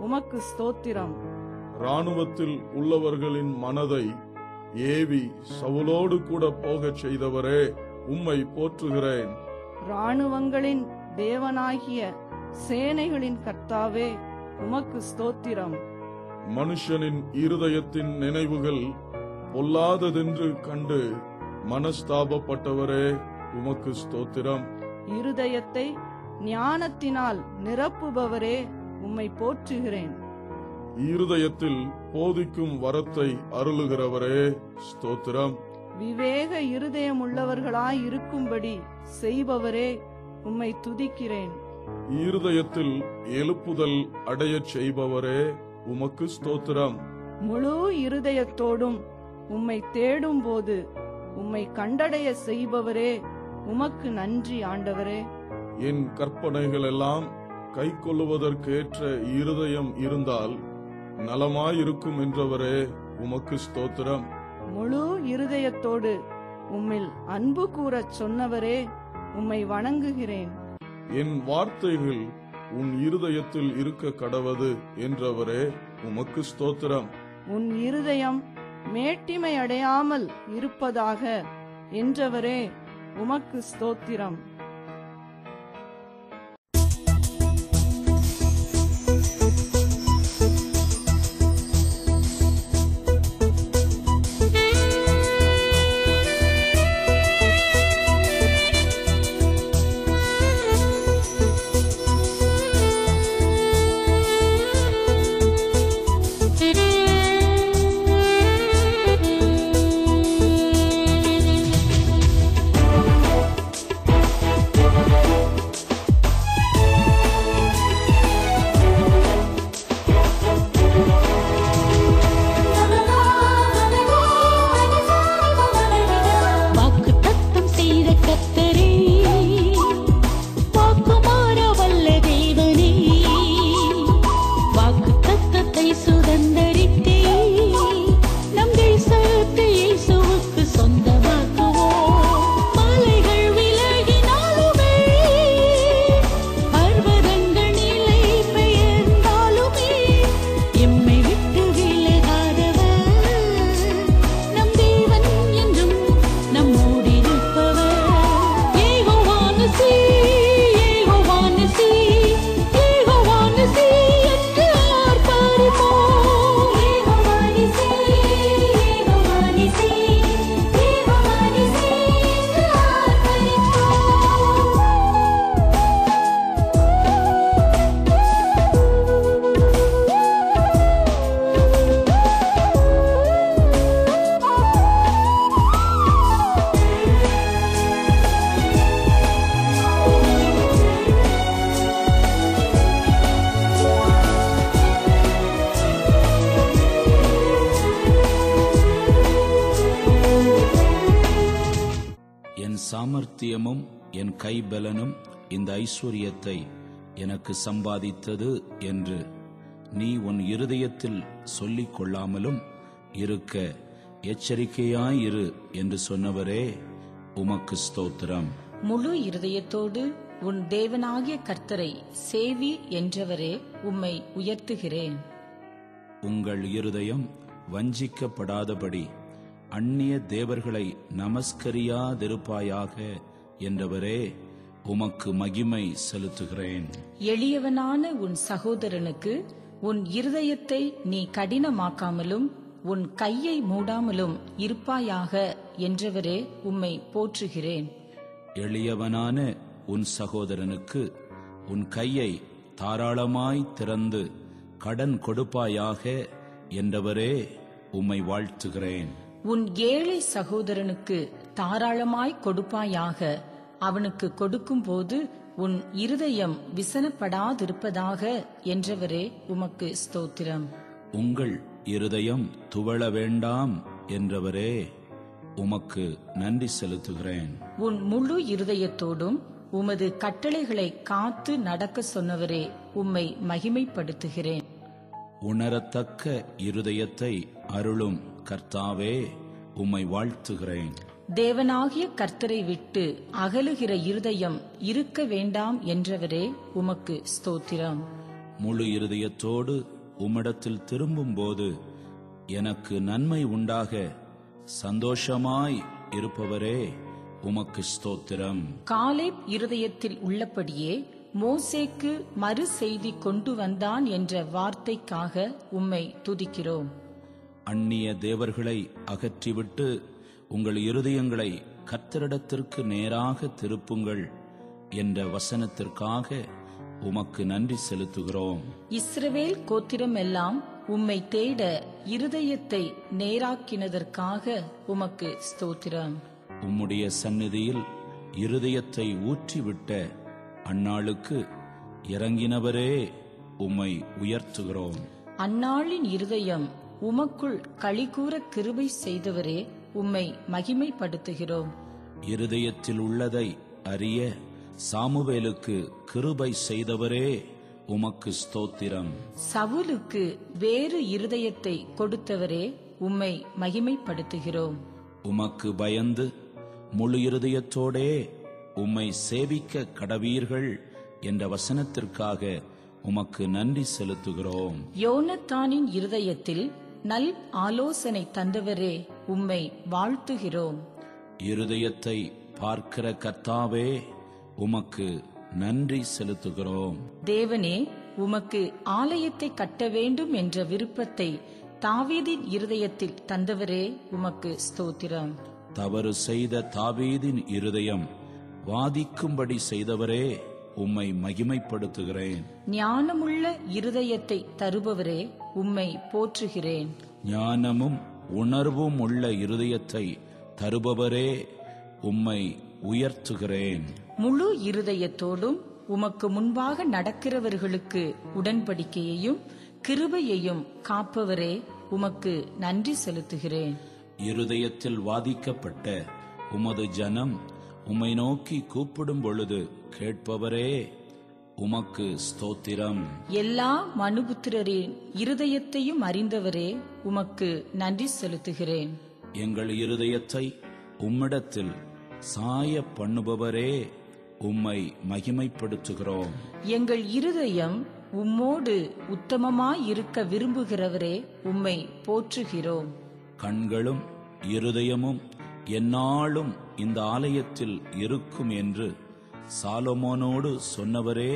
உமக்கு ஸ்தோத்திரம். இராணுவத்தில் உள்ளவர்களின் மனதை ஏவி சவுலோடு கூட போகச் செய்தவரே, உம்மை போற்றுகிறேன். இராணுவங்களின் தேவனாகிய சேனைகளின் கர்த்தாவே, உமக்கு ஸ்தோத்திரம். மனுஷனின் இருதயத்தின் நினைவுகள் பொல்லாததென்று கண்டு மனஸ்தாபப்பட்டவரே, உமக்கு ஸ்தோத்திரம். இருதயத்தை ஞானத்தினால் நிரப்புபவரே, உம்மை போற்றுகிறேன். இருதயத்தில் போதிக்கும் வரத்தை அருளுகிறவரே, ஸ்தோத்திரம். விவேக இருதயமுள்ளவர்களாயிருக்கும்படி செய்பவரே, உம்மை துதிக்கிறேன். இருதயத்தில் எழுப்புதல் அடையச் செய்பவரே, உமக்கு ஸ்தோத்திரம். முழு இருதயத்தோடும் உம்மை தேடும்போது உம்மை கண்டடைய செய்பவரே, உமக்கு நன்றி ஆண்டவரே. என் கற்பனைகள் எல்லாம் கை கொள்ளுவதற்கேற்ற இருதயம் இருந்தால் நலமாயிருக்கும் என்றவரே, உமக்கு ஸ்தோத்திரம். முழு இருதயத்தோடு உம்மில் அன்பு கூறச் சொன்னவரே, உம்மை வணங்குகிறேன். என் வார்த்தைகள் உன் இருதயத்தில் இருக்க கடவது என்றவரே, உமக்கு ஸ்தோத்திரம். உன் இருதயம் மேட்டிமை அடையாமல் இருப்பதாக என்றவரே, உமக்கு ஸ்தோத்திரம். எம்மை விட்டு விலகாதவர், நம் தேவன் என்றும் நம்மோடு இருப்பவர். யெகோவா நிசி, யெகோவா நிசி, யெகோவா நிசி என்று ஆர்ப்பரிப்போம். யெகோவா நிசி, யெகோவா நிசி, யெகோவா நிசி என்று ஆர்ப்பரிப்போம். என் சாமர்த்தியமும் என் கைபலனும் இந்த ஐஸ்வர்யத்தை எனக்கு சம்பாதித்தது என்று நீ உன் இருதயத்தில் சொல்லிக் கொள்ளாமலும் இருக்க எச்சரிக்கையாயிரு என்று சொன்னவரே, உமக்கு ஸ்தோத்திரம். முழு இருதயத்தோடு உன் தேவனாகிய கர்த்தரை சேவி என்றவரே, உம்மை உயர்த்துகிறேன். உங்கள் இருதயம் வஞ்சிக்கப்படாதபடி அந்நிய தேவர்களை நமஸ்கரியாதிருப்பாயாக என்றவரே, உமக்கு மகிமை செலுத்துகிறேன். எளியவனான உன் சகோதரனுக்கு உன் இருதயத்தை நீ கடினமாக்காமலும் உன் கையை மூடாமலும் இருப்பாயாக என்றவரே, உம்மை போற்றுகிறேன். எளியவனான உன் சகோதரனுக்கு உன் கையை தாராளமாய் திறந்து கடன் கொடுப்பாயாக என்றவரே, உம்மை வாழ்த்துகிறேன். உன் ஏழை சகோதரனுக்கு தாராளமாய் கொடுப்பாயாக. அவனுக்கு கொடுக்கும்போது உன் இருதயம் விசனப்படாதிருப்பதாக என்றவரே, உமக்கு ஸ்தோத்திரம். உங்கள் இருதயம் துவள வேண்டாம் என்றவரே, உமக்கு நன்றி செலுத்துகிறேன். உன் முழு இருதயத்தோடும் உமது கட்டளைகளை காத்து நடக்க சொன்னவரே, உம்மை மகிமைப்படுத்துகிறேன். உணரத்தக்க இருதயத்தை அருளும் கர்த்தாவே, உம்மை வாழ்த்துகிறேன். தேவனாகிய கர்த்தரை விட்டு அகலுகிற இருதயம் இருக்க வேண்டாம் என்றவரே, உமக்கு ஸ்தோத்திரம். முழு இருதயத்தோடு உம்மிடத்தில் திரும்பும்போது எனக்கு நன்மை உண்டாக சந்தோஷமாய் இருப்பவரே, உமக்கு ஸ்தோத்திரம். காலேப் இருதயத்தில் உள்ளபடியே மோசேக்கு மறு செய்தி கொண்டு வந்தான் என்ற வார்த்தைக்காக உம்மை துதிக்கிறோம். அந்நிய தேவர்களை அகற்றிவிட்டு உங்கள் இருதயங்களை கர்த்தரிடத்திற்கு நேராக திருப்புங்கள் என்ற வசனத்திற்காக உமக்கு நன்றி செலுத்துகிறோம். இஸ்ரவேல் கோத்திரம் எல்லாம் உம்மை தேட இருதயத்தை நேராக்கினதற்காக உமக்கு ஸ்தோத்திரம். உம்முடைய சந்நிதியில் இருதயத்தை ஊற்றிவிட்ட அந்நாளுக்கு இறங்கினவரே, உம்மை உயர்த்துகிறோம். அந்நாளின் இருதயம் உமக்குள் களிகூர கிருபை செய்தவரே, உம்மை மகிமைப்படுத்துகிறோம். இருதயத்தில் உள்ளதை அறிய சாமுவேலுக்கு கிருபை செய்தவரே, உமக்கு ஸ்தோத்திரம். சவுலுக்கு வேறு இருதயத்தை கொடுத்தவரே, உம்மை மகிமைப்படுத்துகிறோம். உமக்கு பயந்து முழு இருதயத்தோடே உம்மை சேவிக்க கடவீர்கள் என்ற வசனத்திற்காக உமக்கு நன்றி செலுத்துகிறோம். யோனத்தானின் இருதயத்தில் நல் ஆலோசனை தந்தவரே, உம்மை வாழ்த்துகிறோம். இருதயத்தை பார்க்கிற கர்த்தாவே, உமக்கு நன்றி செலுத்துகிறோம். தேவனே, உமக்கு ஆலயத்தை கட்ட வேண்டும் என்ற விருப்பத்தை தாவீதின் இருதயத்தில் தந்தவரே, உமக்கு ஸ்தோத்திரம். தவறு செய்த தாவீதின் இருதயம் வாதிக்கும்படி செய்தவரே, உம்மை மகிமைப்படுத்துகிறேன். ஞானமுள்ள இருதயத்தை தருபவரே, உம்மை போற்றுகிறேன். ஞானமும் உணர்வும் உள்ள இருதயத்தை தருபவரே, உம்மை உயர்த்துகிறேன். முழு இருதயத்தோடும் உமக்கு முன்பாக நடக்கிறவர்களுக்கு உடன்படிக்கையையும் கிருபையையும் காப்பவரே, உமக்கு நன்றி செலுத்துகிறேன். இருதயத்தில் வாதிக்கப்பட்ட உமது ஜனம் உம்மை நோக்கி கூப்பிடும் பொழுது கேட்பவரே, உமக்கு ஸ்தோத்திரம். எல்லா மனுபுத்திரரின் இருதயத்தையும் அறிந்தவரே, உமக்கு நன்றி செலுத்துகிறேன். எங்கள் இருதயத்தை உம்மிடத்தில் சாய பண்ணுபவரே, உம்மை மகிமைப்படுத்துகிறோம். எங்கள் இருதயம் உம்மோடு உத்தமமாயிருக்க விரும்புகிறவரே உம்மை போற்றுகிறோம். கண்களும் இருதயமும் எந்நாளும் இந்த ஆலயத்தில் இருக்கும் என்று சாலமோனோடு சொன்னவரே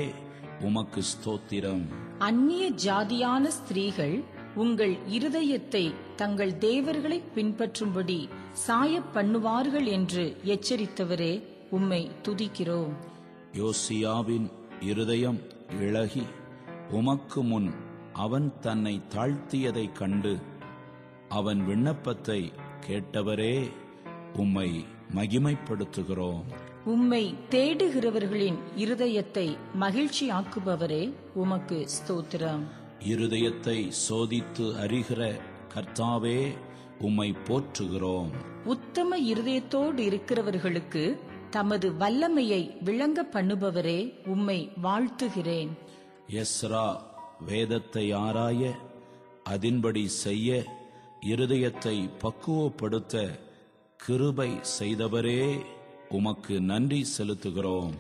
உமக்கு ஸ்தோத்திரம். அந்நிய ஜாதியான ஸ்திரீகள் உங்கள் இருதயத்தை தங்கள் தேவர்களை பின்பற்றும்படி சாய பண்ணுவார்கள் என்று எச்சரித்தவரே உம்மை துதிக்கிறோம். யோசியாவின் இருதயம் இளகி உமக்கு முன் அவன் தன்னை தாழ்த்தியதைக் கண்டு அவன் விண்ணப்பத்தை கேட்டவரே உம்மை மகிமைப்படுத்துகிறோம். உம்மை தேடுகிறவர்களின் இருதயத்தை மகிழ்ச்சியாக்குபவரே உமக்கு ஸ்தோத்திரம். இருதயத்தை சோதித்து அறிகிற கர்த்தாவே உம்மை போற்றுகிறோம். உத்தம இருதயத்தோடு இருக்கிறவர்களுக்கு தமது வல்லமையை விளங்க பண்ணுபவரே உம்மை வாழ்த்துகிறேன். எஸ்ரா வேதத்தை ஆராய அதின்படி செய்ய இருதயத்தை பக்குவப்படுத்த கிருபை செய்தவரே உமக்கு நன்றி செலுத்துகிறோம்.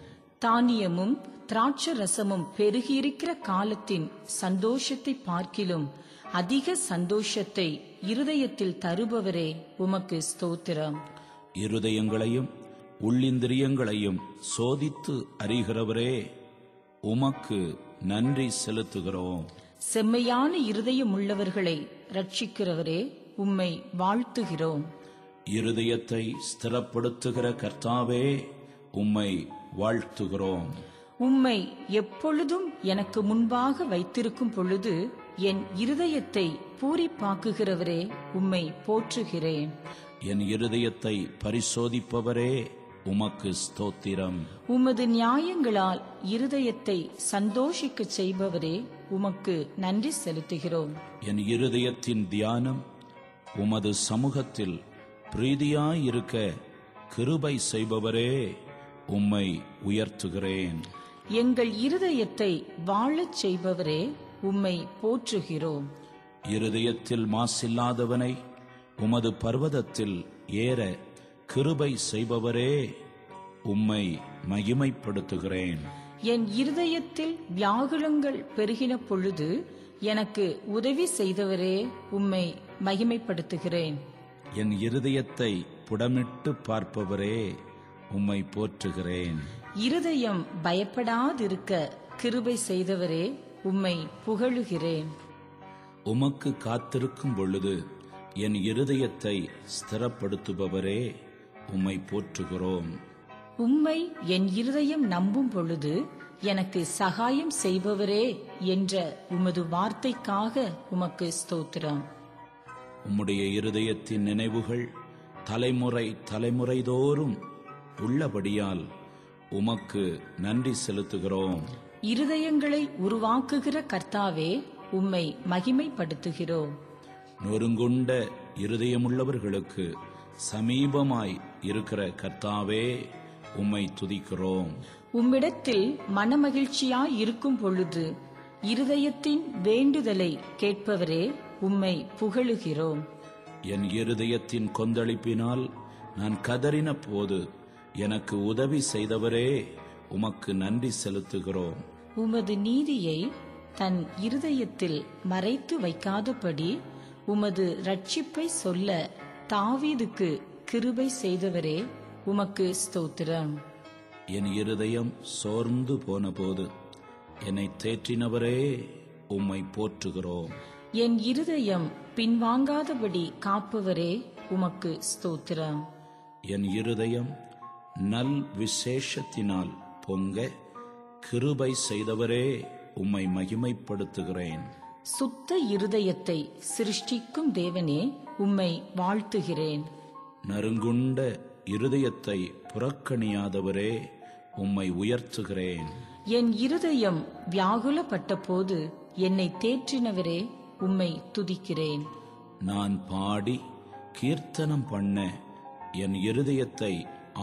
தானியமும் திராட்சரசமும் பெருகியிருக்கிற காலத்தின் சந்தோஷத்தை பார்க்கிலும் அதிக சந்தோஷத்தை இருதயத்தில் தருபவரே உமக்கு ஸ்தோத்திரம். இருதயங்களையும் உள்ளிந்திரியங்களையும் சோதித்து அறிகிறவரே உமக்கு நன்றி செலுத்துகிறோம். செம்மையான இருதயமுள்ளவர்களை ரட்சிக்கிறவரே உம்மை வாழ்த்துகிறோம். இருதயத்தை ஸ்திரப்படுத்துகிற கர்த்தாவே உம்மை வாழ்த்துகிறோம். உம்மை எப்பொழுதும் எனக்கு முன்பாக வைத்திருக்கும் பொழுது என் இருதயத்தை பூரிப்பாக்குகிறவரே உம்மை போற்றுகிறேன். என் இருதயத்தை பரிசோதிப்பவரே உமக்கு ஸ்தோத்திரம். உமது நியாயங்களால் இருதயத்தை சந்தோஷிக்கச் செய்பவரே உமக்கு நன்றி செலுத்துகிறோம். என் இருதயத்தின் தியானம் உமது சமூகத்தில் பிரீதியாயிருக்க கிருபை செய்பவரே உம்மை உயர்த்துகிறேன். எங்கள் இருதயத்தை வாழச் செய்பவரே உம்மை போற்றுகிறோம். இருதயத்தில் மாசில்லாதவனை உமது பர்வதத்தில் ஏற கிருபை செய்பவரே உம்மை மகிமைப்படுத்துகிறேன். என் இருதயத்தில் வியாகுலங்கள் பெருகின பொழுது எனக்கு உதவி செய்தவரே உம்மை மகிமைப்படுத்துகிறேன். என் இருதயத்தை புடமிட்டு பார்ப்பவரே உம்மை போற்றுகிறேன். இருதயம் பயப்படாதிருக்க கிருபை செய்தவரே உம்மை புகழுகிறேன். உமக்கு காத்திருக்கும் பொழுது என் இருதயத்தை ஸ்திரப்படுத்துபவரே உம்மை போற்றுகிறோம். உம்மை என் இருதயம் நம்பும் பொழுது எனக்கு சகாயம் செய்பவரே என்ற உமது வார்த்தைக்காக உமக்கு ஸ்தோத்திரம். உம்முடைய இருதயத்தின் நினைவுகள் தலைமுறை தலைமுறைதோறும் உள்ளபடியால் உமக்கு நன்றி செலுத்துகிறோம். இருதயங்களை உருவாக்குகிற கர்த்தாவே உம்மை மகிமைப்படுத்துகிறோம். நொறுங்குண்ட இருதயமுள்ளவர்களுக்கு சமீபமாய் இருக்கிற கர்த்தாவே உம்மை துதிக்கிறோம். உம்மிடத்தில் மனமகிழ்ச்சியாய் இருக்கும் பொழுது இருதயத்தின் வேண்டுதலை கேட்பவரே உம்மை புகழுகிறோம். என் இருதயத்தின் கொந்தளிப்பினால் நான் கதறின போது எனக்கு உதவி செய்தவரே உமக்கு நன்றி செலுத்துகிறோம். உமது நீதியை தன் இருதயத்தில் மறைத்து வைக்காதபடி உமது ரட்சிப்பை சொல்ல தாவீதுக்கு கிருபை செய்தவரே உமக்கு ஸ்தோத்திரம். என் இருதயம் சோர்ந்து போனபோது என்னை தேற்றினவரே உம்மை போற்றுகிறோம். என் இருதயம் பின்வாங்காதபடி காப்பவரே உமக்கு ஸ்தோத்திரம். என் இருதயம் நல் விசேஷத்தினால் பொங்க கிருபை செய்தவரே உம்மை மகிமைப்படுத்துகிறேன். சுத்த இருதயத்தை சிருஷ்டிக்கும் தேவனே உம்மை வாழ்த்துகிறேன். நறுங்குண்ட இருதயத்தை புறக்கணியாதவரே உம்மை உயர்த்துகிறேன். என் இருதயம் வியாகுலப்பட்ட போது என்னை தேற்றினவரே உம்மை துதிக்கிறேன். நான் பாடி கீர்த்தனம் பண்ண என் இருதயத்தை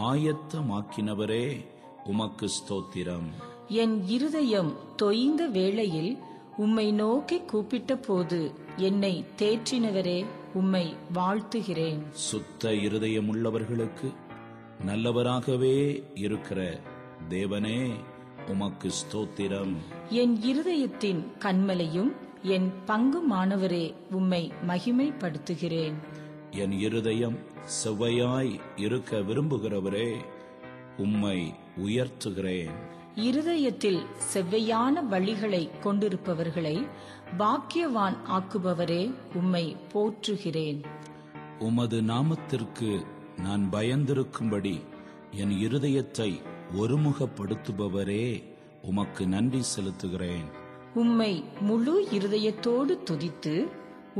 ஆயத்தமாக்கினவரே உமக்கு ஸ்தோத்திரம். என் இருதயம் தொய்ந்த வேளையில் உம்மை நோக்கி கூப்பிட்ட போது என்னை தேற்றினவரே உம்மை வாழ்த்துகிறேன். சுத்த இருதயமுள்ளவர்களுக்கு நல்லவராகவே இருக்கிற தேவனே உமக்கு ஸ்தோத்திரம். என் இருதயத்தின் கன்மலையும் என் பங்குமானவரே உம்மை மகிமைப்படுத்துகிறேன். என் இருதயம் செவ்வையாய் இருக்க விரும்புகிறவரே உம்மை உயர்த்துகிறேன். இருதயத்தில் செவ்வையான வழிகளை கொண்டிருப்பவர்களை பாக்கியவான் ஆக்குபவரே உம்மை போற்றுகிறேன். உமது நாமத்திற்கு நான் பயந்திருக்கும்படி என் இருதயத்தை ஒருமுகப்படுத்துபவரே உமக்கு நன்றி செலுத்துகிறேன். உம்மை முழு இருதயத்தோடு துதித்து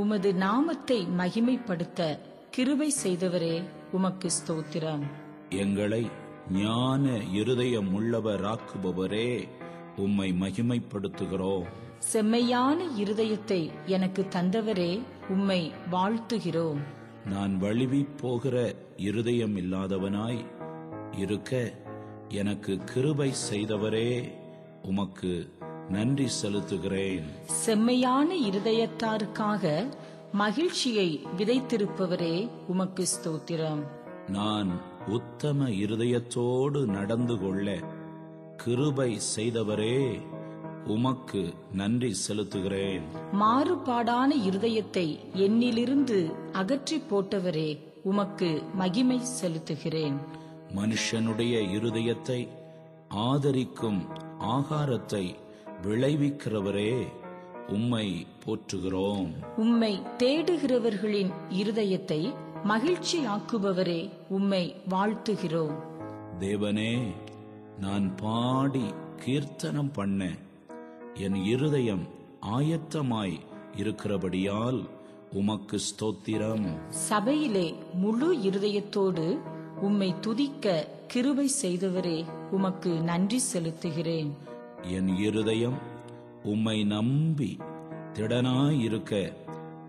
உமது நாமத்தை மகிமைப்படுத்த கிருபை செய்தவரே உமக்கு ஸ்தோத்திரம். எங்களை ஞான இருதயமுள்ளவராக்குபவரே உம்மை மகிமைப்படுத்துகிறோம். செம்மையான இருதயத்தை எனக்கு தந்தவரே உம்மை வாழ்த்துகிறோம். நான் வழுவி போகிற இருதயம் இல்லாதவனாய் இருக்க எனக்கு கிருபை செய்தவரே உமக்கு நன்றி செலுத்துகிறேன். செம்மையான இருதயத்தாருக்காக மகிழ்ச்சியை விதைத்திருப்பவரே உமக்கு ஸ்தோத்திரம். நான் உத்தம இருதயத்தோடு நடந்து கொள்ள கிருபை செய்தவரே உமக்கு நன்றி செலுத்துகிறேன். மாறுபாடான இருதயத்தை என்னிலிருந்து அகற்றி போட்டவரே உமக்கு மகிமை செலுத்துகிறேன். மனுஷனுடைய இருதயத்தை ஆதரிக்கும் ஆகாரத்தை விளைவிக்கிறவரே உம்மை போற்றுகிறோம். உம்மை தேடுகிறவர்களின் இருதயத்தை மகிழ்ச்சியாக்குபவரே உம்மை வாழ்த்துகிறோம். தேவனே, நான் பாடி கீர்த்தனம் பண்ண என் இருதயம் ஆயத்தமாய் இருக்கிறபடியால் உமக்கு ஸ்தோத்திரம். சபையிலே முழு இருதயத்தோடு உம்மை துதிக்க கிருபை செய்தவரே உமக்கு நன்றி செலுத்துகிறேன். என் இருதயம் உம்மை நம்பி திடனாயிருக்க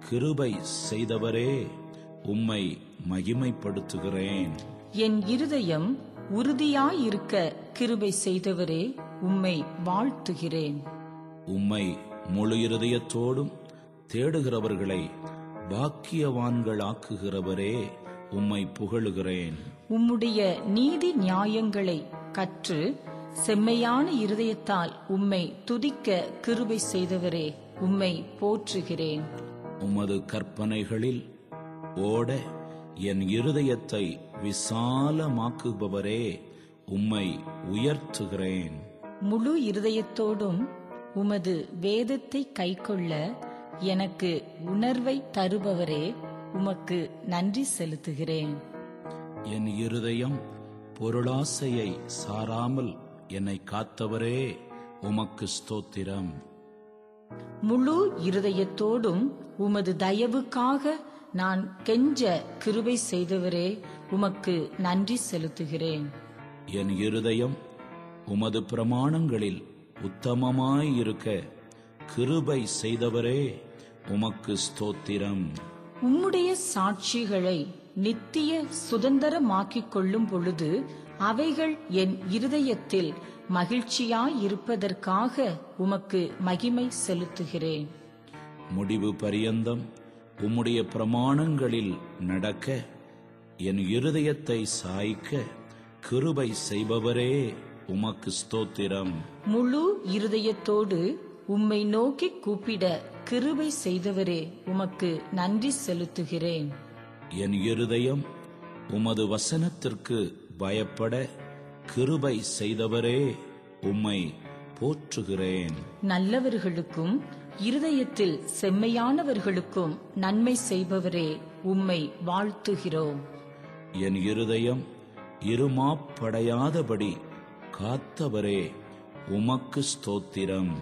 கிருபை செய்தவரே உம்மை மகிமைப்படுத்துகிறேன். என் இருதயம் உறுதியாயிருக்க கிருபை செய்தவரே உம்மை வாழ்த்துகிறேன். உம்மை முழு இருதயத்தோடும் தேடுகிறவர்களை பாக்கியவான்களாக்குகிறவரே உம்மை புகழுகிறேன். உம்முடைய நீதி நியாயங்களை கற்று செம்மையான இருதயத்தால் உம்மை துதிக்க கிருபை செய்தவரே உம்மை போற்றுகிறேன். உமது கற்பனைகளில் ஓட என் இருதயத்தை விசாலமாக்குபவரே உம்மை உயர்த்துகிறேன். முழு இருதயத்தோடும் உமது வேதத்தை கைக்கொள்ள எனக்கு உணர்வை தருபவரே உமக்கு நன்றி செலுத்துகிறேன். என் இருதயம் பொருளாசையை சாராமல் என்னை காத்தவரே உமக்கு ஸ்தோத்திரம். முழு இருதயத்தோடும் உமது தயவுக்காக நான் கெஞ்ச கிருபை செய்தவரே உமக்கு நன்றி செலுத்துகிறேன். என் இருதயம் உமது பிரமாணங்களில் உத்தமமாயிருக்க கிருபை செய்தவரே உமக்கு ஸ்தோத்திரம். உம்முடைய சாட்சிகளை நித்திய சுதந்திரமாக்கிக் கொள்ளும் பொழுது அவைகள் என் இருதயத்தில் மகிழ்ச்சியாயிருப்பதற்காக உமக்கு மகிமை செலுத்துகிறேன். முடிவு பரியந்தம் உம்முடைய பிரமாணங்களில் நடக்க என் இருதயத்தை சாய்க்க கிருபை செய்பவரே உமக்கு ஸ்தோத்திரம். முழு இருதயத்தோடு உம்மை நோக்கி கூப்பிட கிருபை செய்தவரே உமக்கு நன்றி செலுத்துகிறேன். என் இருதயம் உமது வசனத்திற்கு பயப்பட கிருபை செய்தவரே உம்மை போற்றுகிறேன். நல்லவர்களுக்கும் இருதயத்தில் செம்மையானவர்களுக்கும் நன்மை செய்பவரே உம்மை வாழ்த்துகிறோம். என் இருதயம் இருமாப்படையாதபடி காத்தவரே உமக்கு ஸ்தோத்திரம்.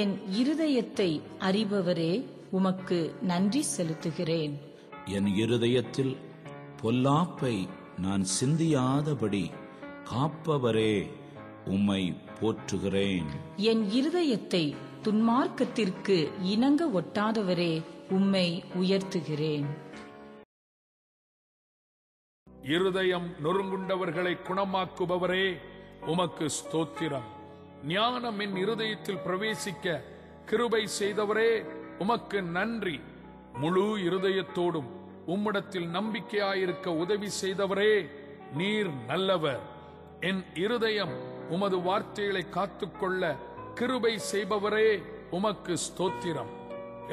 என் இருதயத்தை அறிபவரே உமக்கு நன்றி செலுத்துகிறேன். என் இருதயத்தில் பொல்லாப்பை நான் சிந்தியாதபடி காப்பவரே உம்மை போற்றுகிறேன். என் இருதயத்தை துன்மார்க்கத்திற்கு இணங்க ஒட்டாதவரே உம்மை உயர்த்துகிறேன். இருதயம் நொறுங்குண்டவர்களை குணமாக்குபவரே உமக்கு ஸ்தோத்திரம். ஞானம் என் இருதயத்தில் பிரவேசிக்க கிருபை செய்தவரே உமக்கு நன்றி. முழு இருதயத்தோடும் உம்மிடத்தில் நம்பிக்கையாயிருக்க உதவி செய்தவரே நீர் நல்லவர். என் இருதயம் உமது வார்த்தைகளை காத்துக்கொள்ள கிருபை செய்பவரே உமக்கு ஸ்தோத்திரம்.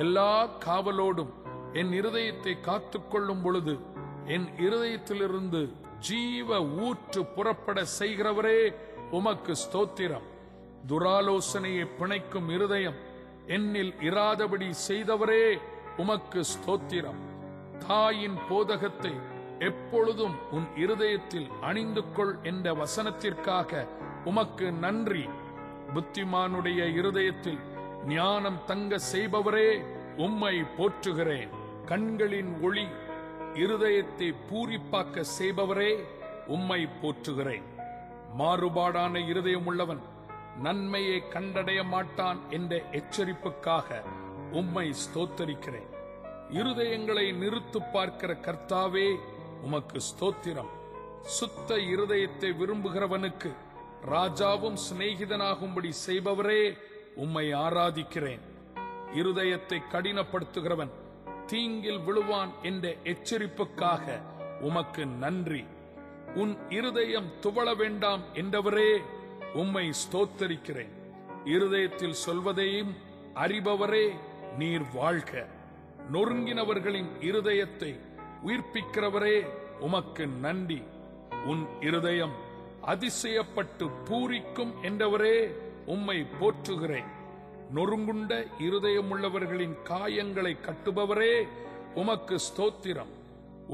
எல்லா காவலோடும் என் இருதயத்தை காத்துக்கொள்ளும் பொழுது என் இருதயத்திலிருந்து ஜீவ ஊற்று புறப்பட செய்கிறவரே உமக்கு ஸ்தோத்திரம். துராலோசனையை பிணைக்கும் இருதயம் என்னில் இராதபடி செய்தவரே உமக்கு ஸ்தோத்திரம். தாயின் போதகத்தை எப்பொழுதும் உன் இருதயத்தில் அணிந்து கொள் என்ற வசனத்திற்காக உமக்கு நன்றி. புத்திமானுடைய இருதயத்தில் ஞானம் தங்க செய்பவரே உம்மை போற்றுகிறேன். கண்களின் ஒளி இருதயத்தை பூரிப்பாக்க செய்பவரே உம்மை போற்றுகிறேன். மாறுபாடான இருதயம் உள்ளவன் நன்மையை கண்டடைய மாட்டான் என்ற எச்சரிப்புக்காக உம்மை ஸ்தோத்தரிக்கிறேன். இருதயங்களை நிறுத்து பார்க்கிற கர்த்தாவே உமக்கு ஸ்தோத்திரம். சுத்த இருதயத்தை விரும்புகிறவனுக்கு ராஜாவும் சிநேகிதனாகும்படி செய்பவரே உம்மை ஆராதிக்கிறேன். இருதயத்தை கடினப்படுத்துகிறவன் தீங்கில் விழுவான் என்ற எச்சரிப்புக்காக உமக்கு நன்றி. உன் இருதயம் துவள வேண்டாம் என்றவரே உம்மை ஸ்தோத்தரிக்கிறேன். இருதயத்தில் சொல்வதையும் அறிபவரே நீர் வாழ்க. நொறுங்கினவர்களின் இருதயத்தை உயிர்ப்பிக்கிறவரே உமக்கு நன்றி. உன் இருதயம் அதிசயப்பட்டு பூரிக்கும் என்றவரே உம்மை போற்றுகிறேன். நொறுங்குண்ட இருதயமுள்ளவர்களின் காயங்களை கட்டுபவரே உமக்கு ஸ்தோத்திரம்.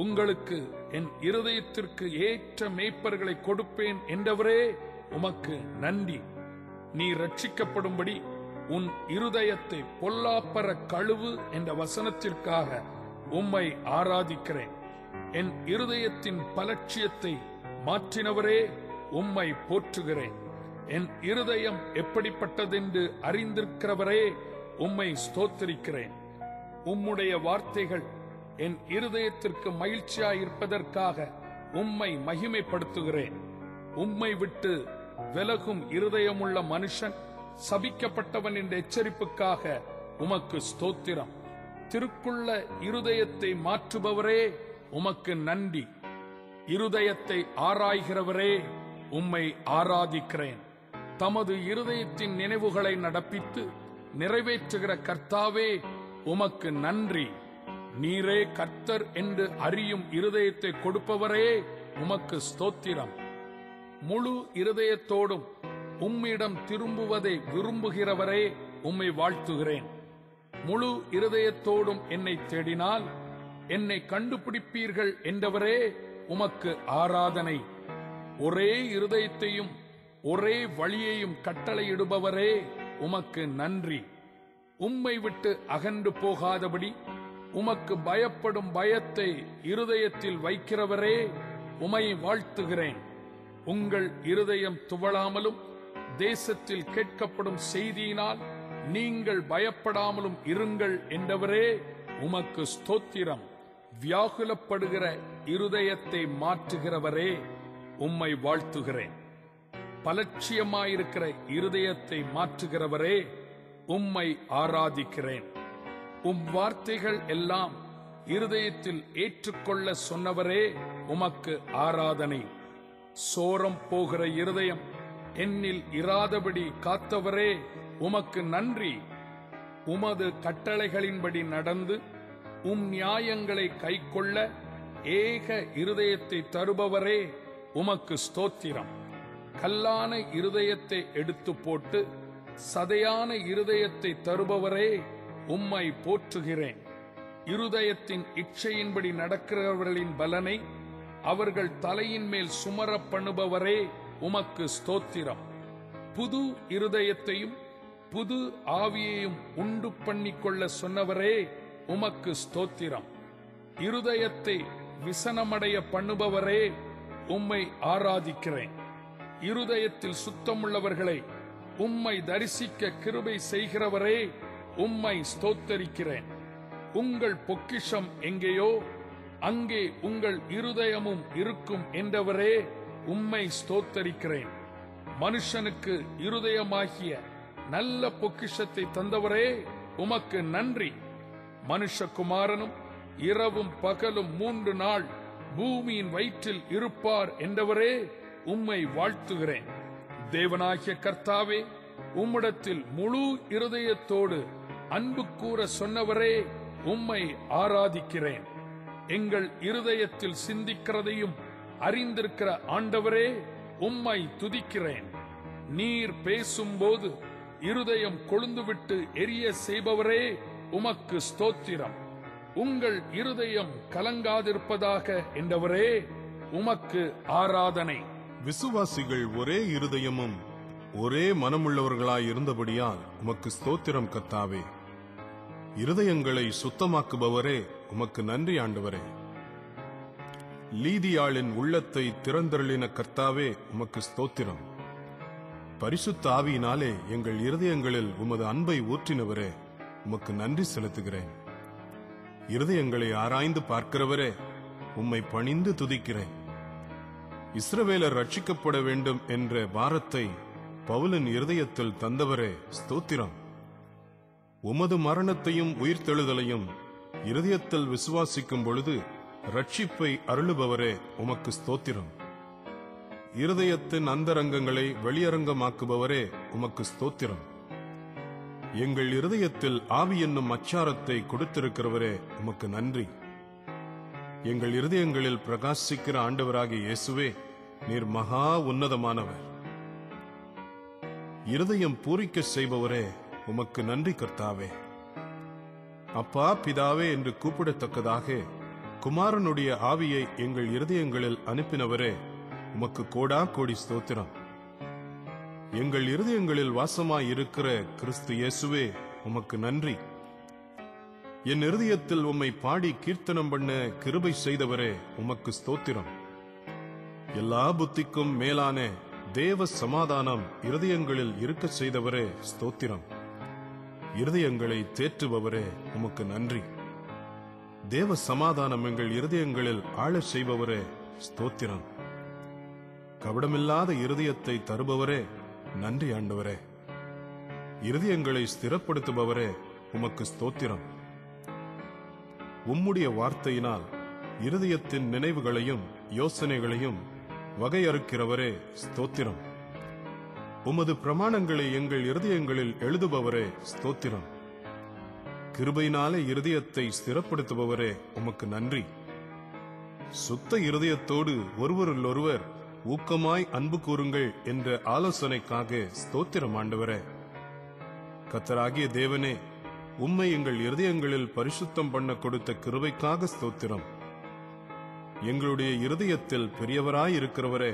உங்களுக்கு என் இருதயத்திற்கு ஏற்ற மேய்ப்பர்களை கொடுப்பேன் என்றவரே உமக்கு நன்றி. நீ ரட்சிக்கப்படும்படி உன் இருதயத்தை பொல்லாப்பற கழுவு என்ற வசனத்திற்காக உம்மை ஆராதிக்கிறேன். என் இருதயத்தின் பலட்சியத்தை மாற்றினவரே உம்மை போற்றுகிறேன். என் இருதயம் எப்படிப்பட்டதென்று அறிந்திருக்கிறவரே உம்மை ஸ்தோத்தரிக்கிறேன். உம்முடைய வார்த்தைகள் என் இருதயத்திற்கு மகிழ்ச்சியாயிருப்பதற்காக உம்மை மகிமைப்படுத்துகிறேன். உம்மை விட்டு விலகும் இருதயமுள்ள மனுஷன் சபிக்கப்பட்டவன் என்ற எச்சரிப்புக்காக உமக்கு ஸ்தோத்திரம். திருக்குள்ள இருதயத்தை மாற்றுபவரே உமக்கு நன்றி. இருதயத்தை ஆராய்கிறவரே உம்மை ஆராதிக்கிறேன். தமது இருதயத்தின் நினைவுகளை நடப்பித்து நிறைவேற்றுகிற கர்த்தாவே உமக்கு நன்றி. நீரே கர்த்தர் என்று அறியும் இருதயத்தை கொடுப்பவரே உமக்கு ஸ்தோத்திரம். முழு இருதயத்தோடும் உம்மிடம் திரும்புவதை விரும்புகிறவரே உம்மை வாழ்த்துகிறேன். முழு இருதயத்தோடும் என்னை தேடினால் என்னை கண்டுபிடிப்பீர்கள் என்றவரே உமக்கு ஆராதனை. ஒரே இருதயத்தையும் ஒரே வழியையும் கட்டளையிடுபவரே உமக்கு நன்றி. உம்மை விட்டு அகன்று போகாதபடி உமக்கு பயப்படும் பயத்தை இருதயத்தில் வைக்கிறவரே உம்மை வாழ்த்துகிறேன். உங்கள் இருதயம் துவளாமலும் தேசத்தில் கேட்கப்படும் செய்தியினால் நீங்கள் பயப்படாமலும் இருங்கள் என்றவரே உமக்கு ஸ்தோத்திரம். வியாகுலப்படுகிற இருதயத்தை மாற்றுகிறவரே உம்மை வாழ்த்துகிறேன். பலட்சியமாயிருக்கிற இருதயத்தை மாற்றுகிறவரே உம்மை ஆராதிக்கிறேன். உம் வார்த்தைகள் எல்லாம் இருதயத்தில் ஏற்றுக்கொள்ள சொன்னவரே உமக்கு ஆராதனை. சோரம் போகிற இருதயம் என்னில் இராதபடி காத்தவரே உமக்கு நன்றி. உமது கட்டளைகளின்படி நடந்து உம் நியாயங்களை கைக்கொள்ள ஏக இருதயத்தை தருபவரே உமக்கு ஸ்தோத்திரம். கல்லான இருதயத்தை எடுத்து போட்டு சதையான இருதயத்தை தருபவரே உம்மை போற்றுகிறேன். இருதயத்தின் இச்சையின்படி நடக்கிறவர்களின் பலனை அவர்கள் தலையின் மேல் சுமர பண்ணுபவரே உமக்கு ஸ்தோத்திரம். புது இருதயத்தையும் புது ஆவியையும் உண்டு பண்ணிக்கொள்ள சொன்னவரே உமக்கு ஸ்தோத்திரம். இருதயத்தை விசனமடைய பண்ணுபவரே உம்மை ஆராதிக்கிறேன். இருதயத்தில் சுத்தமுள்ளவர்களை உம்மை தரிசிக்க கிருபை செய்கிறவரே உம்மை ஸ்தோத்தரிக்கிறேன். உங்கள் பொக்கிஷம் எங்கேயோ அங்கே உங்கள் இருதயமும் இருக்கும் என்றவரே உம்மை ஸ்தோத்தரிக்கிறேன். மனுஷனுக்கு இருதயமாகிய நல்ல பொக்கிஷத்தை தந்தவரே உமக்கு நன்றி. மனுஷகுமாரனும் இரவும் பகலும் 3 நாள் பூமியின் வயிற்றில் இருப்பார் என்றவரே உம்மை வாழ்த்துகிறேன். தேவனாகிய கர்த்தாவே, உம்மிடத்தில் முழு இருதயத்தோடு அன்பு கூற சொன்னவரே, உம்மை ஆராதிக்கிறேன். எங்கள் இருதயத்தில் சிந்திக்கிறதையும் அறிந்திருக்கிற ஆண்டவரே, உம்மை துதிக்கிறேன். நீர் பேசும்போது இருதயம் கொழுந்துவிட்டு எரிய செய்பவரே, உமக்கு ஸ்தோத்திரம். உங்கள் இருதயம் கலங்காதிருப்பதாக என்றவரே, உமக்கு ஆராதனை. விசுவாசிகள் ஒரே இருதயமும் ஒரே மனமுள்ளவர்களாய் இருந்தபடியால் உமக்கு ஸ்தோத்திரம் கர்த்தாவே. இருதயங்களை சுத்தமாக்குபவரே, உமக்கு நன்றி ஆண்டவரே. லீதியாளின் உள்ளத்தை திறந்தருளின கர்த்தாவே, உமக்கு ஸ்தோத்திரம். பரிசுத்த ஆவியினாலே எங்கள் இருதயங்களில் உமது அன்பை ஊற்றினவரே, உமக்கு நன்றி செலுத்துகிறேன். இருதயங்களை ஆராய்ந்து பார்க்கிறவரே, உம்மை பணிந்து துதிக்கிறேன். இஸ்ரவேலர் ரட்சிக்கப்பட வேண்டும் என்ற பாரத்தை பவுலின் இருதயத்தில் தந்தவரே, ஸ்தோத்திரம். உமது மரணத்தையும் உயிர்த்தெழுதலையும் இருதயத்தில் விசுவாசிக்கும் பொழுது ரட்சிப்பை அருளுபவரே, உமக்கு ஸ்தோத்திரம். இருதயத்தின் அந்தரங்கங்களை வெளியரங்கமாக்குபவரே, உமக்கு ஸ்தோத்திரம். எங்கள் இருதயத்தில் ஆவி என்னும் அச்சாரத்தை கொடுத்திருக்கிறவரே, உமக்கு நன்றி. எங்கள் இருதயங்களில் பிரகாசிக்கிற ஆண்டவராகிய இயேசுவே, நீர் மகா உன்னதமானவர். இருதயம் பூரிக்க செய்பவரே, உமக்கு நன்றி கர்த்தாவே. அப்பா பிதாவே என்று கூப்பிடத்தக்கதாக குமாரனுடைய ஆவியை எங்கள் இருதயங்களில் அனுப்பினவரே, உமக்கு கோடா கோடி ஸ்தோத்திரம். எங்கள் இருதயங்களில் வாசமாய் இருக்கிற கிறிஸ்து இயேசுவே, உமக்கு நன்றி. என் இருதயத்தில் உம்மை பாடி கீர்த்தனம் பண்ண கிருபை செய்தவரே, உமக்கு ஸ்தோத்திரம். எல்லா புத்திக்கும் மேலான தேவ சமாதானம் இருதயங்களில் இருக்க செய்தவரே, ஸ்தோத்திரம். இருதயங்களை தேற்றுபவரே, உமக்கு நன்றி. தேவ சமாதானம் எங்கள் இருதயங்களில் ஆளச் செய்பவரே, ஸ்தோத்திரம். கபடமில்லாத இருதயத்தை தருபவரே, நன்றி ஆண்டவரே. இருதயங்களை ஸ்திரப்படுத்துபவரே, உமக்கு ஸ்தோத்திரம். உம்முடைய வார்த்தையினால் இருதயத்தின் நினைவுகளையும் யோசனைகளையும் வகையறுக்கிறவரே, ஸ்தோத்திரம். உமது பிரமாணங்களை எங்கள் இருதயங்களில் எழுதுபவரே, ஸ்தோத்திரம். கிருபையினாலே இருதயத்தை ஸ்திரப்படுத்துபவரே, உமக்கு நன்றி. சுத்த இருதயத்தோடு ஒருவருள்ளொருவர் ஊக்கமாய் அன்பு கூறுங்கள் என்ற ஆலோசனைக்காக ஸ்தோத்திரம் ஆண்டவரே. கர்த்தராகிய தேவனே, உம்மை எங்கள் இருதயங்களில் பரிசுத்தம் பண்ண கொடுத்த கிருபைக்காக ஸ்தோத்திரம். எங்களுடைய இருதயத்தில் பெரியவராய் இருக்கிறவரே,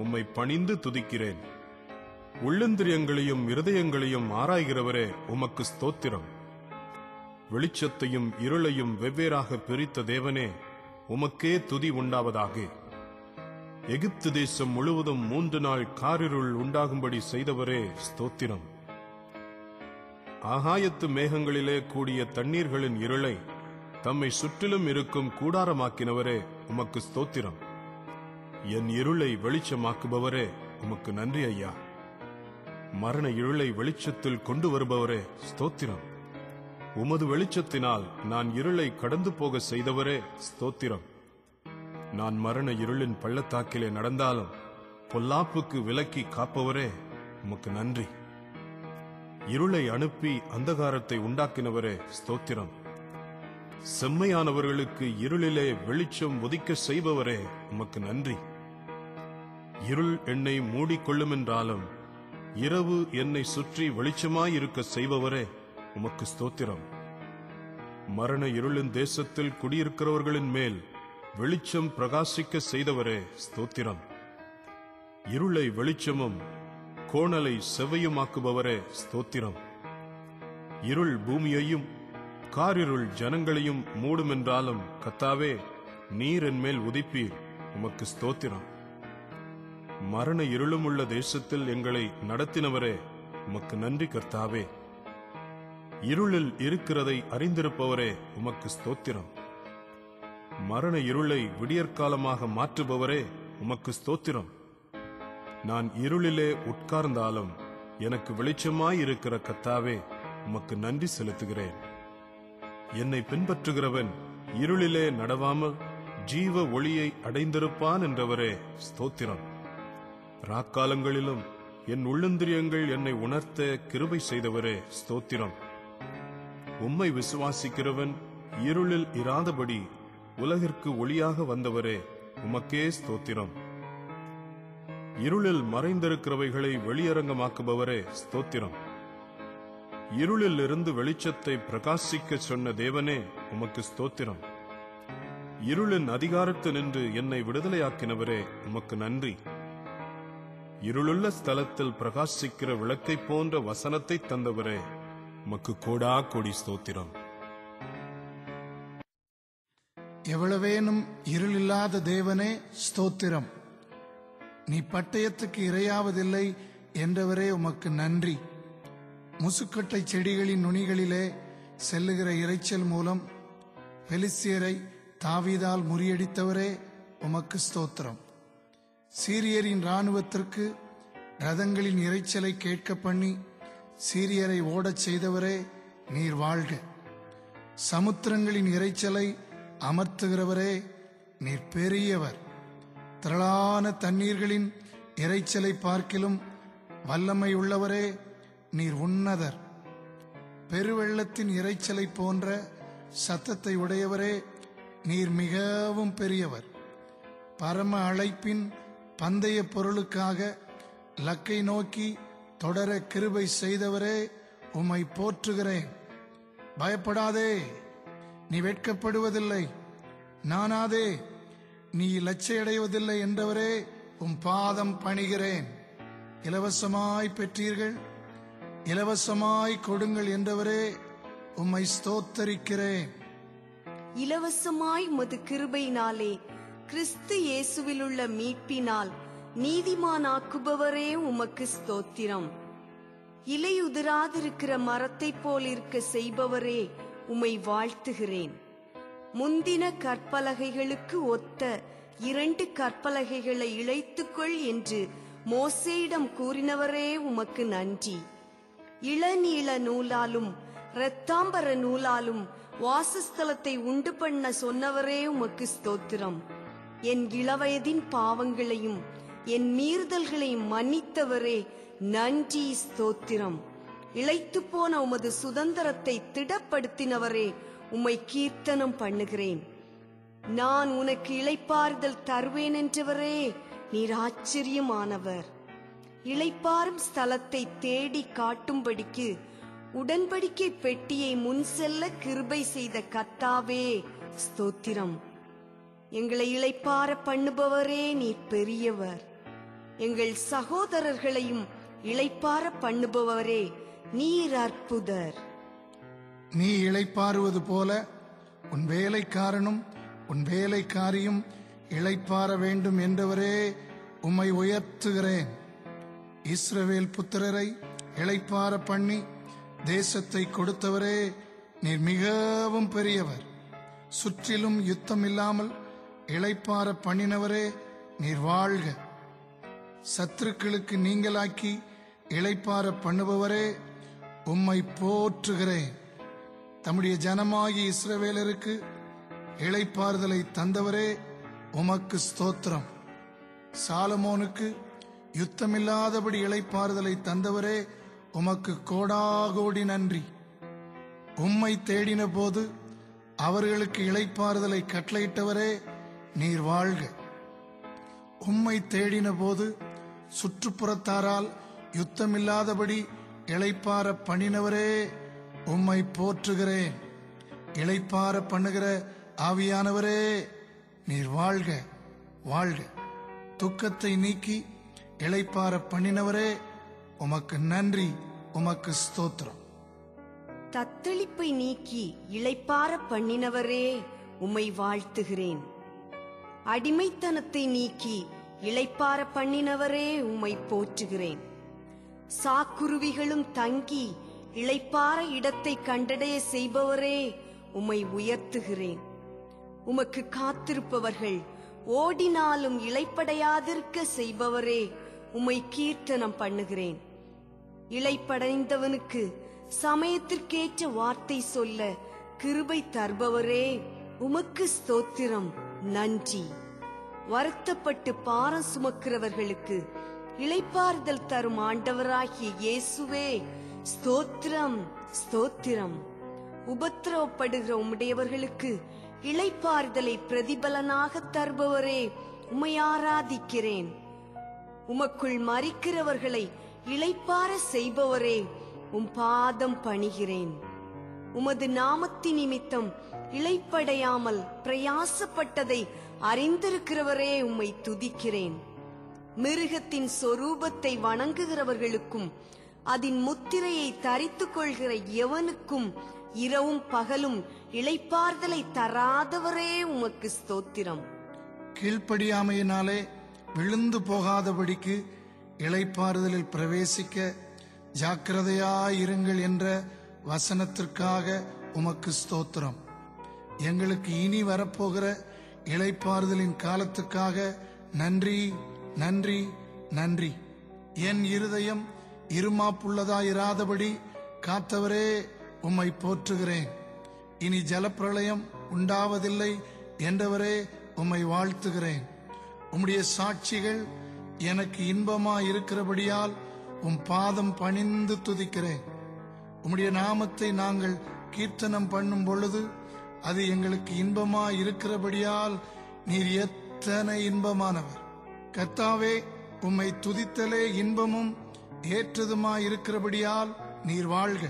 உம்மை பணிந்து துதிக்கிறேன். உள்ளந்திரியங்களையும் இருதயங்களையும் ஆராய்கிறவரே, உமக்கு ஸ்தோத்திரம். வெளிச்சத்தையும் இருளையும் வெவ்வேறாக பிரித்த தேவனே, உமக்கே துதி உண்டாவதாக. எகிப்து தேசம் முழுவதும் 3 நாள் காரிருள் உண்டாகும்படி செய்தவரே, ஸ்தோத்திரம். ஆகாயத்து மேகங்களிலே கூடிய தண்ணீர்களின் இருளை தம்மை சுற்றிலும் இருக்கும் கூடாரமாக்கினவரே, உமக்கு ஸ்தோத்திரம். என் இருளை வெளிச்சமாக்குபவரே, உமக்கு நன்றி ஐயா. மரண இருளை வெளிச்சத்தில் கொண்டு வருபவரே, ஸ்தோத்திரம். உமது வெளிச்சத்தினால் நான் இருளை கடந்து போக செய்தவரே, ஸ்தோத்திரம். நான் மரண இருளின் பள்ளத்தாக்கிலே நடந்தாலும் பொல்லாப்புக்கு விலக்கி காப்பவரே, உமக்கு நன்றி. இருளை அனுப்பி அந்தகாரத்தை உண்டாக்கினவரே, ஸ்தோத்திரம். செம்மையானவர்களுக்கு இருளிலே வெளிச்சம் உதிக்க செய்பவரே, உமக்கு நன்றி. இருள் என்னை மூடிக்கொள்ளுமென்றாலும் இரவு என்னை சுற்றி வெளிச்சமாயிருக்க செய்பவரே, உமக்கு ஸ்தோத்திரம். மரண இருளின் தேசத்தில் குடியிருக்கிறவர்களின் மேல் வெளிச்சம் பிரகாசிக்க செய்தவரே, ஸ்தோத்திரம். இருளை வெளிச்சமும் கோணலை செவ்வையுமாக்குபவரே, ஸ்தோத்திரம். இருள் பூமியையும் காரிருள் ஜனங்களையும் மூடுமென்றாலும் கர்த்தாவே, நீர் என் மேல் உதிப்பீர், உமக்கு ஸ்தோத்திரம். மரண இருளும் உள்ள தேசத்தில் எங்களை நடத்தினவரே, உமக்கு நன்றி கர்த்தாவே. இருளில் இருக்கிறதை அறிந்திருப்பவரே, உமக்கு ஸ்தோத்திரம். மரண இருளை விடியற்காலமாக மாற்றுபவரே, உமக்கு ஸ்தோத்திரம். நான் இருளிலே உட்கார்ந்தாலும் எனக்கு வெளிச்சமாயிருக்கிற கர்த்தாவே, உமக்கு நன்றி செலுத்துகிறேன். என்னை பின்பற்றுகிறவன் இருளிலே நடவாமல் ஜீவ ஒளியை அடைந்திருப்பான் என்றவரே, ஸ்தோத்திரம். ராக்காலங்களிலும் என் உள்ளந்திரியங்கள் என்னை உணர்த்த கிருபை செய்தவரே ஸ்தோத்திரம். உம்மை விசுவாசிக்கிறவன் இருளில் இராதபடி உலகிற்கு ஒளியாக வந்தவரே உமக்கே ஸ்தோத்திரம். இருளில் மறைந்திருக்கிறவைகளை வெளியரங்கமாக்குபவரே ஸ்தோத்திரம். இருளில் இருந்து வெளிச்சத்தை பிரகாசிக்க சொன்ன தேவனே உமக்கு ஸ்தோத்திரம். இருளின் அதிகாரத்து நின்று என்னை விடுதலையாக்கினவரே உமக்கு நன்றி. இருளுள்ள ஸ்தலத்தில் பிரகாசிக்கிற விளக்கை போன்ற வசனத்தை தந்தவரே உமக்கு கோடா கோடி ஸ்தோத்திரம். எவ்வளவேனும் இருளில்லாத தேவனே ஸ்தோத்திரம். நீ பட்டயத்துக்கு இரையாவதில்லை என்றவரே உமக்கு நன்றி. முசுக்கட்டை செடிகளின் நுனிகளிலே செல்லுகிற இரைச்சல் மூலம் பெலிஸ்தியரை தாவீதால் முறியடித்தவரே உமக்கு ஸ்தோத்திரம். சீரியரின் இராணுவத்திற்கு ரதங்களின் இரைச்சலை கேட்க பண்ணி சீரியரை ஓடச் செய்தவரே நீர் வாழ்க. சமுத்திரங்களின் இரைச்சலை அமர்த்துகிறவரே நீர் பெரியவர். திரளான தண்ணீர்களின் இரைச்சலை பார்க்கிலும் வல்லமை உள்ளவரே நீர் உன்னதர். பெருவெள்ளத்தின் இரைச்சலை போன்ற சத்தத்தை உடையவரே நீர் மிகவும் பெரியவர். பரம அழைப்பின் பந்தய பொருளுக்காக லக்கை நோக்கி தொடர கிருபை செய்தவரே உம்மை போற்றுகிறேன். பயப்படாதே, நீ வெட்கப்படுவதில்லை. நானாதே, நீ லட்சையடைவதில்லை என்றவரே உம் பாதம் பணிகிறேன். இலவசமாய் பெற்றீர்கள், இலவசமாய் கொடுங்கள் என்றவரே உம்மை ஸ்தோத்தரிக்கிறேன். இலவசமாய் உமது கிருபையினாலே கிறிஸ்து இயேசுவிலுள்ள மீட்பினால் நீதிமானாக்குபவரே உமக்கு ஸ்தோத்திரம். இலையுதிராதிருக்கிற மரத்தை போல் இருக்க செய்பவரே உம்மை வாழ்த்துகிறேன். முந்தின கற்பலகைகளுக்கு ஒத்த 2 கற்பலகைகளை இழைத்துக்கொள் என்று மோசேயிடம் கூறினவரே உமக்கு நன்றி. இளநீள நூலாலும் இரத்தாம்பர நூலாலும் வாசஸ்தலத்தை உண்டு பண்ண சொன்னவரே உமக்கு ஸ்தோத்திரம். என் இளவயதின் பாவங்களையும் என் மீறுதல்களையும் மன்னித்தவரே நன்றி ஸ்தோத்திரம். இளைத்து போன உமது சுதந்திரத்தை திடப்படுத்தினவரே உம்மை கீர்த்தனம் பண்ணுகிறேன். நான் உனக்கு இளைப்பாறுதல் தருவேன் என்றவரே நீர் ஆச்சரியமானவர். இளைப்பாறும் ஸ்தலத்தை தேடி காட்டும்படிக்கு உடன்படிக்கை பெட்டியை முன் செல்ல கிருபை செய்த கர்த்தாவே ஸ்தோத்திரம். எங்களை இளைப்பாற பண்ணுபவரே நீர் பெரியவர். எங்கள் சகோதரர்களையும் இளைப்பாற பண்ணுபவரே நீர் அற்புதர். நீ இளைப்பாறுவது போல உன் வேலைக்காரனும் உன் வேலைக்காரியும் இளைப்பாற வேண்டும் என்றவரே உம்மை உயர்த்துகிறேன். இஸ்ரவேல் புத்திரரை இளைப்பாற பண்ணி தேசத்தை கொடுத்தவரே நீர் மிகவும் பெரியவர். சுற்றிலும் யுத்தம் இல்லாமல் இளைப்பாற பண்ணினவரே நீர் வாழ்க. சத்துருக்களுக்கு நீங்களாக்கி இளைப்பாற பண்ணுபவரே உம்மை போற்றுகிறேன். தம்முடைய ஜனமாகிய இஸ்ரவேலருக்கு இளைப்பாறுதலை தந்தவரே உமக்கு ஸ்தோத்திரம். சாலமோனுக்கு யுத்தமில்லாதபடி இளைப்பாறுதலை தந்தவரே உமக்கு கோடாகோடி நன்றி. உம்மை தேடின போது அவர்களுக்கு இளைப்பாறுதலை கட்டளையிட்டவரே நீர் வாழ்க. உம்மை தேடின போது சுற்றுப்புறத்தாரால் யுத்தமில்லாதபடி இளைப்பாற பண்ணினவரே உம்மை போற்றுகிறேன். இளைப்பாற பண்ணுகிற ஆவியானவரே நீர் வாழ்க வாழ்க. துக்கத்தை நீக்கி இளைப்பாற பண்ணினவரே உமக்கு நன்றி, உமக்கு ஸ்தோத்திரம். தத்தளிப்பை நீக்கி இளைப்பாற பண்ணினவரே உம்மை வாழ்த்துகிறேன். அடிமைத்தனத்தை நீக்கி இளைப்பாற பண்ணினவரே உம்மை போற்றுகிறேன். சாக்குருவிகளும் தங்கி இளைப்பாற இடத்தை கண்டடைய செய்பவரே உம்மை உயர்த்துகிறேன். உமக்கு காத்திருப்பவர்கள் ஓடினாலும் இளைப்படையாதிருக்க செய்பவரே உம்மை கீர்த்தனம் பண்ணுகிறேன். இளைப்படைந்தவனுக்கு சமயத்திற்கேற்ற வார்த்தை சொல்ல கிருபை தருபவரே உமக்கு ஸ்தோத்திரம், நன்றி. வருத்தப்பட்டு பாரம் சுமக்கிறவர்களுக்கு இளைப்பாறுதல் தரும் ஆண்டவராகிய இயேசுவே, ஸ்தோத்திரம் ஸ்தோத்திரம். உபத்திரவப்படுகிற உம்முடையவர்களுக்கு இளைப்பாறுதலை பிரதிபலனாக தருபவரே, உம்மை ஆராதிக்கிறேன். உமக்குள் மரிக்கிறவர்களை இளைப்பாற செய்பவரே, உம் பாதம் பணிகிறேன். உமது நாமத்தின் நிமித்தம் இளைப்படையாமல் பிரயாசப்பட்டதை அறிந்திருக்கிறவரே, உம்மை துதிக்கிறேன். மிருகத்தின் சொரூபத்தை வணங்குகிறவர்களுக்கும் அதன் முத்திரையை தரித்துக் கொள்கிற எவனுக்கும் இரவும் பகலும் இளைப்பாறுதலை தராதவரே, உமக்கு ஸ்தோத்திரம். கீழ்ப்படியாமையினாலே விழுந்து போகாதபடிக்கு இளைப்பாறுதலில் பிரவேசிக்க ஜாக்கிரதையாயிருங்கள் என்ற வசனத்திற்காக உமக்கு ஸ்தோத்திரம். எங்களுக்கு இனி வரப்போகிற இளைப்பாறுதலின் காலத்துக்காக நன்றி நன்றி நன்றி. என் இருதயம் இருமாப்புள்ளதாயிராதபடி காத்தவரே, உம்மை போற்றுகிறேன். இனி ஜலப்பிரளயம் உண்டாவதில்லை என்றவரே, உம்மை வாழ்த்துகிறேன். உம்முடைய சாட்சிகள் எனக்கு இன்பமாயிருக்கிறபடியால் உம் பாதம் பணிந்து துதிக்கிறேன். உம்முடைய நாமத்தை நாங்கள் கீர்த்தனம் பண்ணும் பொழுது அது எங்களுக்கு இன்பமாயிருக்கிறபடியால் நீர் எத்தனை இன்பமானவர். கர்த்தாவே, உம்மை துதித்தலே இன்பமும் ஏற்றதுமாயிருக்கிறபடியால் நீர் வாழ்க.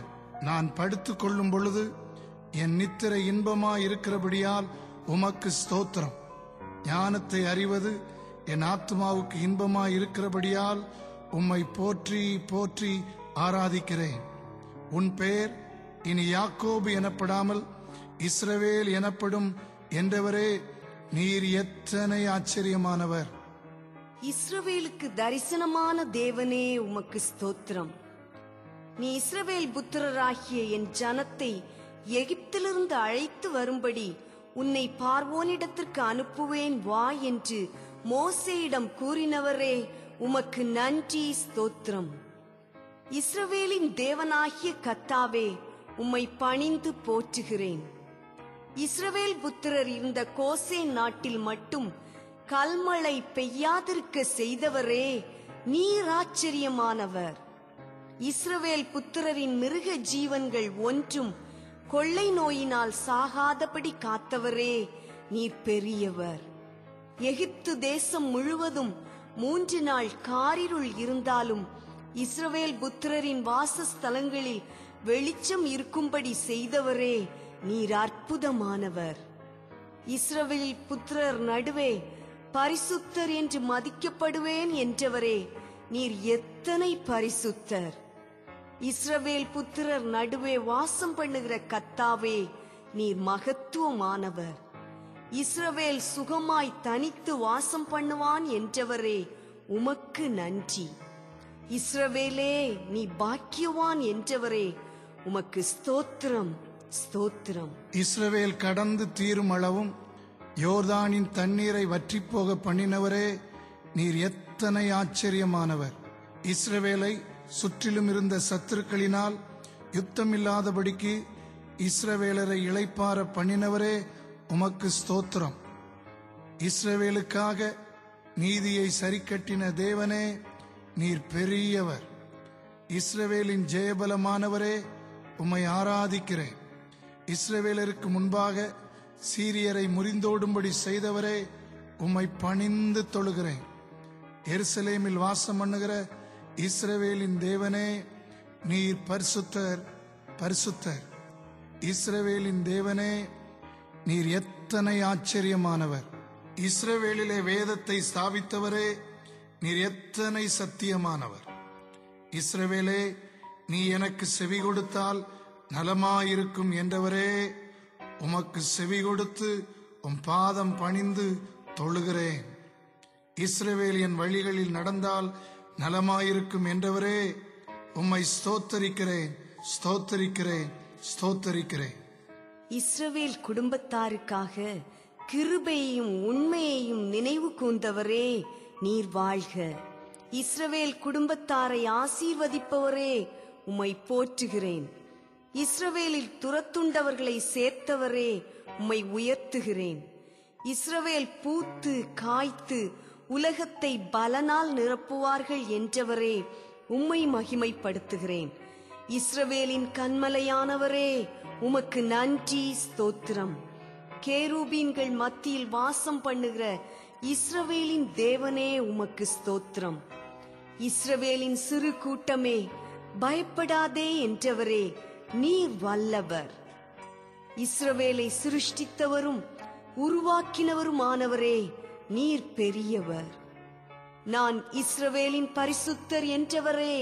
நான் படுத்துக் கொள்ளும் பொழுது என் நித்திரை இன்பமாயிருக்கிறபடியால் உமக்கு ஸ்தோத்திரம். ஞானத்தை அறிவது என் ஆத்மாவுக்கு இன்பமாயிருக்கிறபடியால் உம்மை போற்றி போற்றி ஆராதிக்கிறேன். உன் பெயர் இனி யாக்கோபு எனப்படாமல் இஸ்ரவேல் எனப்படும் என்றவரே, நீர் எத்தனை ஆச்சரியமானவர். இஸ்ரவேலுக்கு தரிசனமான தேவனே, உமக்கு ஸ்தோத்திரம். நீ இஸ்ரவேல் புத்திரராகிய என் ஜனத்தை எகிப்திலிருந்து அழைத்து வரும்படி உன்னை பார்வோனிடத்திற்கு அனுப்புவேன் வா என்று மோசேயிடம் கூறினவரே, உமக்கு நன்றி ஸ்தோத்திரம். இஸ்ரவேலின் தேவனாகிய கர்த்தாவே, உம்மை பணிந்து போற்றுகிறேன். இஸ்ரவேல் புத்திரர் இருந்த கோசேன் நாட்டில் மட்டும் கல்மழை பெய்யாதிருக்க செய்தவரே, நீர் ஆச்சரியமானவர். இஸ்ரவேல் புத்திரரின் மிருக ஜீவன்கள் ஒன்றும் கொள்ளை நோயினால் சாகாதபடி காத்தவரே, நீர் பெரியவர். எகிப்து தேசம் முழுவதும் 3 நாள் காரிருள் இருந்தாலும் இஸ்ரவேல் புத்திரரின் வாசஸ்தலங்களில் வெளிச்சம் இருக்கும்படி செய்தவரே, நீர் அற்புதமானவர். இஸ்ரவேல் புத்திரர் நடுவே பரிசுத்தர் என்று மதிக்கப்படுவேன் என்றவரே, நீர் எத்தனை பரிசுத்தர். இஸ்ரவேல் புத்திரர் நடுவே வாசம் பண்ணுகிற கர்த்தாவே, நீர் மகத்துவமானவர். இஸ்ரவேல் சுகமாய் தனித்து வாசம் பண்ணுவான் என்றவரே, உமக்கு நன்றி. இஸ்ரவேலே, நீ பாக்கியவான் என்றவரே, உமக்கு ஸ்தோத்திரம் ஸ்தோத்திரம். இஸ்ரவேல் கடந்து தீரும் அளவும் யோர்தானின் தண்ணீரை வற்றிப்போக பண்ணினவரே, நீர் எத்தனை ஆச்சரியமானவர். இஸ்ரவேலை சுற்றிலும் இருந்த சத்துருக்களினால் யுத்தமில்லாதபடிக்கு இஸ்ரவேலரை இளைப்பாற பண்ணினவரே, உமக்கு ஸ்தோத்திரம். இஸ்ரவேலுக்காக நீதியை சரிக்கட்டின தேவனே, நீர் பெரியவர். இஸ்ரவேலின் ஜெயபலமானவரே, உம்மை ஆராதிக்கிறேன். இஸ்ரவேலருக்கு முன்பாக சீரியரை முறிந்தோடும்படி செய்தவரே, உம்மை பணிந்து தொழுகிறேன். எருசலேமில் வாசம் பண்ணுகிற இஸ்ரவேலின் தேவனே, நீர் பரிசுத்தர் பரிசுத்தர். இஸ்ரவேலின் தேவனே, நீர் எத்தனை ஆச்சரியமானவர். இஸ்ரவேலிலே வேதத்தை ஸ்தாபித்தவரே, நீர் எத்தனை சத்தியமானவர். இஸ்ரவேலே, நீ எனக்கு செவி கொடுத்தால் நலமாயிருக்கும் என்றவரே, உமக்கு செவி கொடுத்து உம் பாதம் பணிந்து தொழுகிறேன். இஸ்ரவேல் என் வழிகளில் நடந்தால் நலமாயிருக்கும் என்றவரே, உம்மை ஸ்தோத்தரிக்கிறேன் ஸ்தோத்தரிக்கிறேன் ஸ்தோத்தரிக்கிறேன். இஸ்ரவேல் குடும்பத்தாருக்காக கிருபையையும் உண்மையையும் நினைவு கூர்ந்தவரே, நீர் வாழ்க. இஸ்ரவேல் குடும்பத்தாரை ஆசீர்வதிப்பவரே, உம்மை போற்றுகிறேன். இஸ்ரவேலில் துரத்துண்டவர்களை சேர்த்தவரே, உம்மை உயர்த்துகிறேன். இஸ்ரவேல் பூத்து காய்த்து உலகத்தை பலனால் நிரப்புவார்கள் என்றவரே உம்மை மகிமைப்படுத்துகிறேன். இஸ்ரவேலின் கன்மலையானவரே உமக்கு நன்றி, ஸ்தோத்திரம். கேரூபீன்கள் மத்தியில் வாசம் பண்ணுகிற இஸ்ரவேலின் தேவனே உமக்கு ஸ்தோத்திரம். இஸ்ரவேலின் சிறு கூட்டமே பயப்படாதே என்றவரே நீர் வல்லவர். இஸ்ரவேலை சிருஷ்டித்தவரும் உருவாக்கினவருமானவரே நீர் பெரியவர். நான் இஸ்ரவேலின் பரிசுத்தர் என்றவரே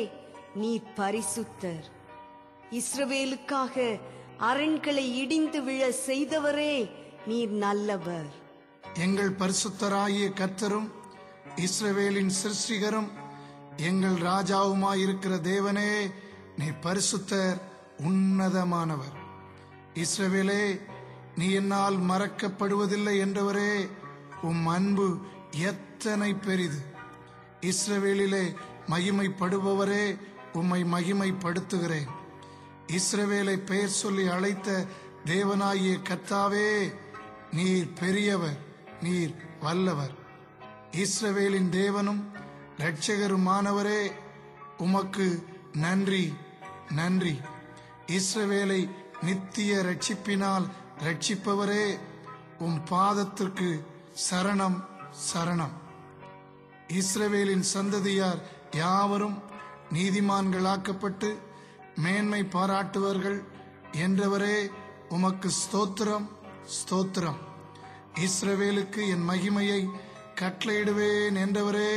நீர் பரிசுத்தர். இஸ்ரவேலுக்காக அரண்களை இடிந்து விழ செய்தவரே நீர் நல்லவர். எங்கள் பரிசுத்தராகிய கர்த்தரும் இஸ்ரவேலின் சிருஷ்டிகரும் எங்கள் ராஜாவுமாயிருக்கிற தேவனே நீர் பரிசுத்தர், உன்னதமானவர். இஸ்ரவேலே, நீ என்னால் மறக்கப்படுவதில்லை என்றவரே உம் அன்பு எத்தனை பெரிது. இஸ்ரவேலிலே மகிமைப்படுபவரே உம்மை மகிமைப்படுத்துகிறேன். இஸ்ரவேலை பெயர் சொல்லி அழைத்த தேவனாகிய கர்த்தாவே நீர் பெரியவர், நீர் வல்லவர். இஸ்ரவேலின் தேவனும் இரட்சகருமானவரே உமக்கு நன்றி, நன்றி. இஸ்ரவேலை நித்திய ரட்சிப்பினால் ரட்சிப்பவரே உம் பாதத்திற்கு சரணம், சரணம். இஸ்ரவேலின் சந்ததியார் யாவரும் நீதிமான்களாக்கப்பட்டு மேன்மை பாராட்டுவார்கள் என்றவரே உமக்கு ஸ்தோத்திரம், ஸ்தோத்திரம். இஸ்ரவேலுக்கு என் மகிமையை கட்டளையிடுவேன் என்றவரே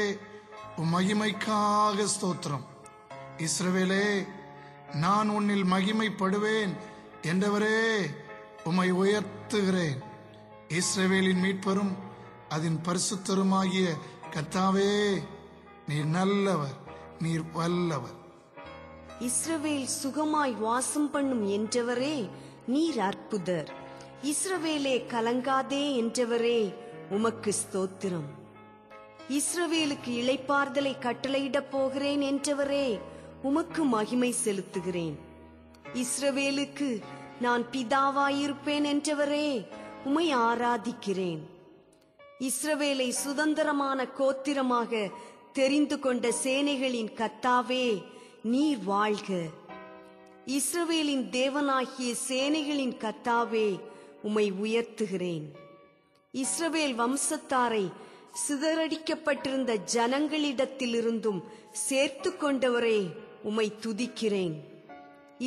உம் மகிமைக்காக ஸ்தோத்திரம். இஸ்ரவேலே, நான் உன்னில் மகிமைப்படுவேன் என்றவரே உம்மை உயர்த்துகிறேன். இஸ்ரவேலின் மீட்பரும் அதன் பரிசுத்தருமாகிய கர்த்தாவே நீர் நல்லவர், நீர் வல்லவர். இஸ்ரவேல் சுகமாய் வாசம் பண்ணும் என்றவரே நீர் அற்புதர். இஸ்ரவேலே கலங்காதே என்றவரே உமக்கு ஸ்தோத்திரம். இஸ்ரவேலுக்கு இளைப்பாறுதலை கட்டளையிடப் போகிறேன் என்றவரே உமக்கு மகிமை செலுத்துகிறேன். இஸ்ரவேலுக்கு நான் பிதாவாயிருப்பேன் என்றவரே உம்மை ஆராதிக்கிறேன். இஸ்ரவேலை சுதந்திரமான கோத்திரமாக தெரிந்து கொண்ட சேனைகளின் கர்த்தாவே நீர் வாழ்க. இஸ்ரவேலின் தேவனாகிய சேனைகளின் கர்த்தாவே உம்மை உயர்த்துகிறேன். இஸ்ரவேல் வம்சத்தாரை சிதறடிக்கப்பட்டிருந்த ஜனங்களிடத்திலிருந்தும் சேர்த்து கொண்டவரே உம்மை துதிக்கிறேன்.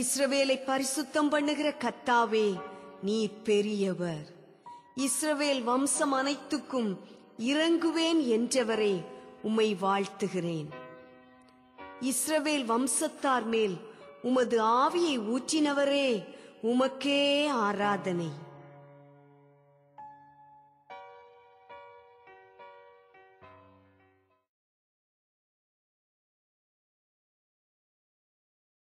இஸ்ரவேலை பரிசுத்தம் பண்ணுகிற கர்த்தாவே நீர் பெரியவர். இஸ்ரவேல் வம்சம் அனைத்துக்கும் இறங்குவேன் என்றவரே உம்மை வாழ்த்துகிறேன். இஸ்ரவேல் வம்சத்தார் மேல் உமது ஆவியை ஊற்றினவரே உமக்கே ஆராதனை.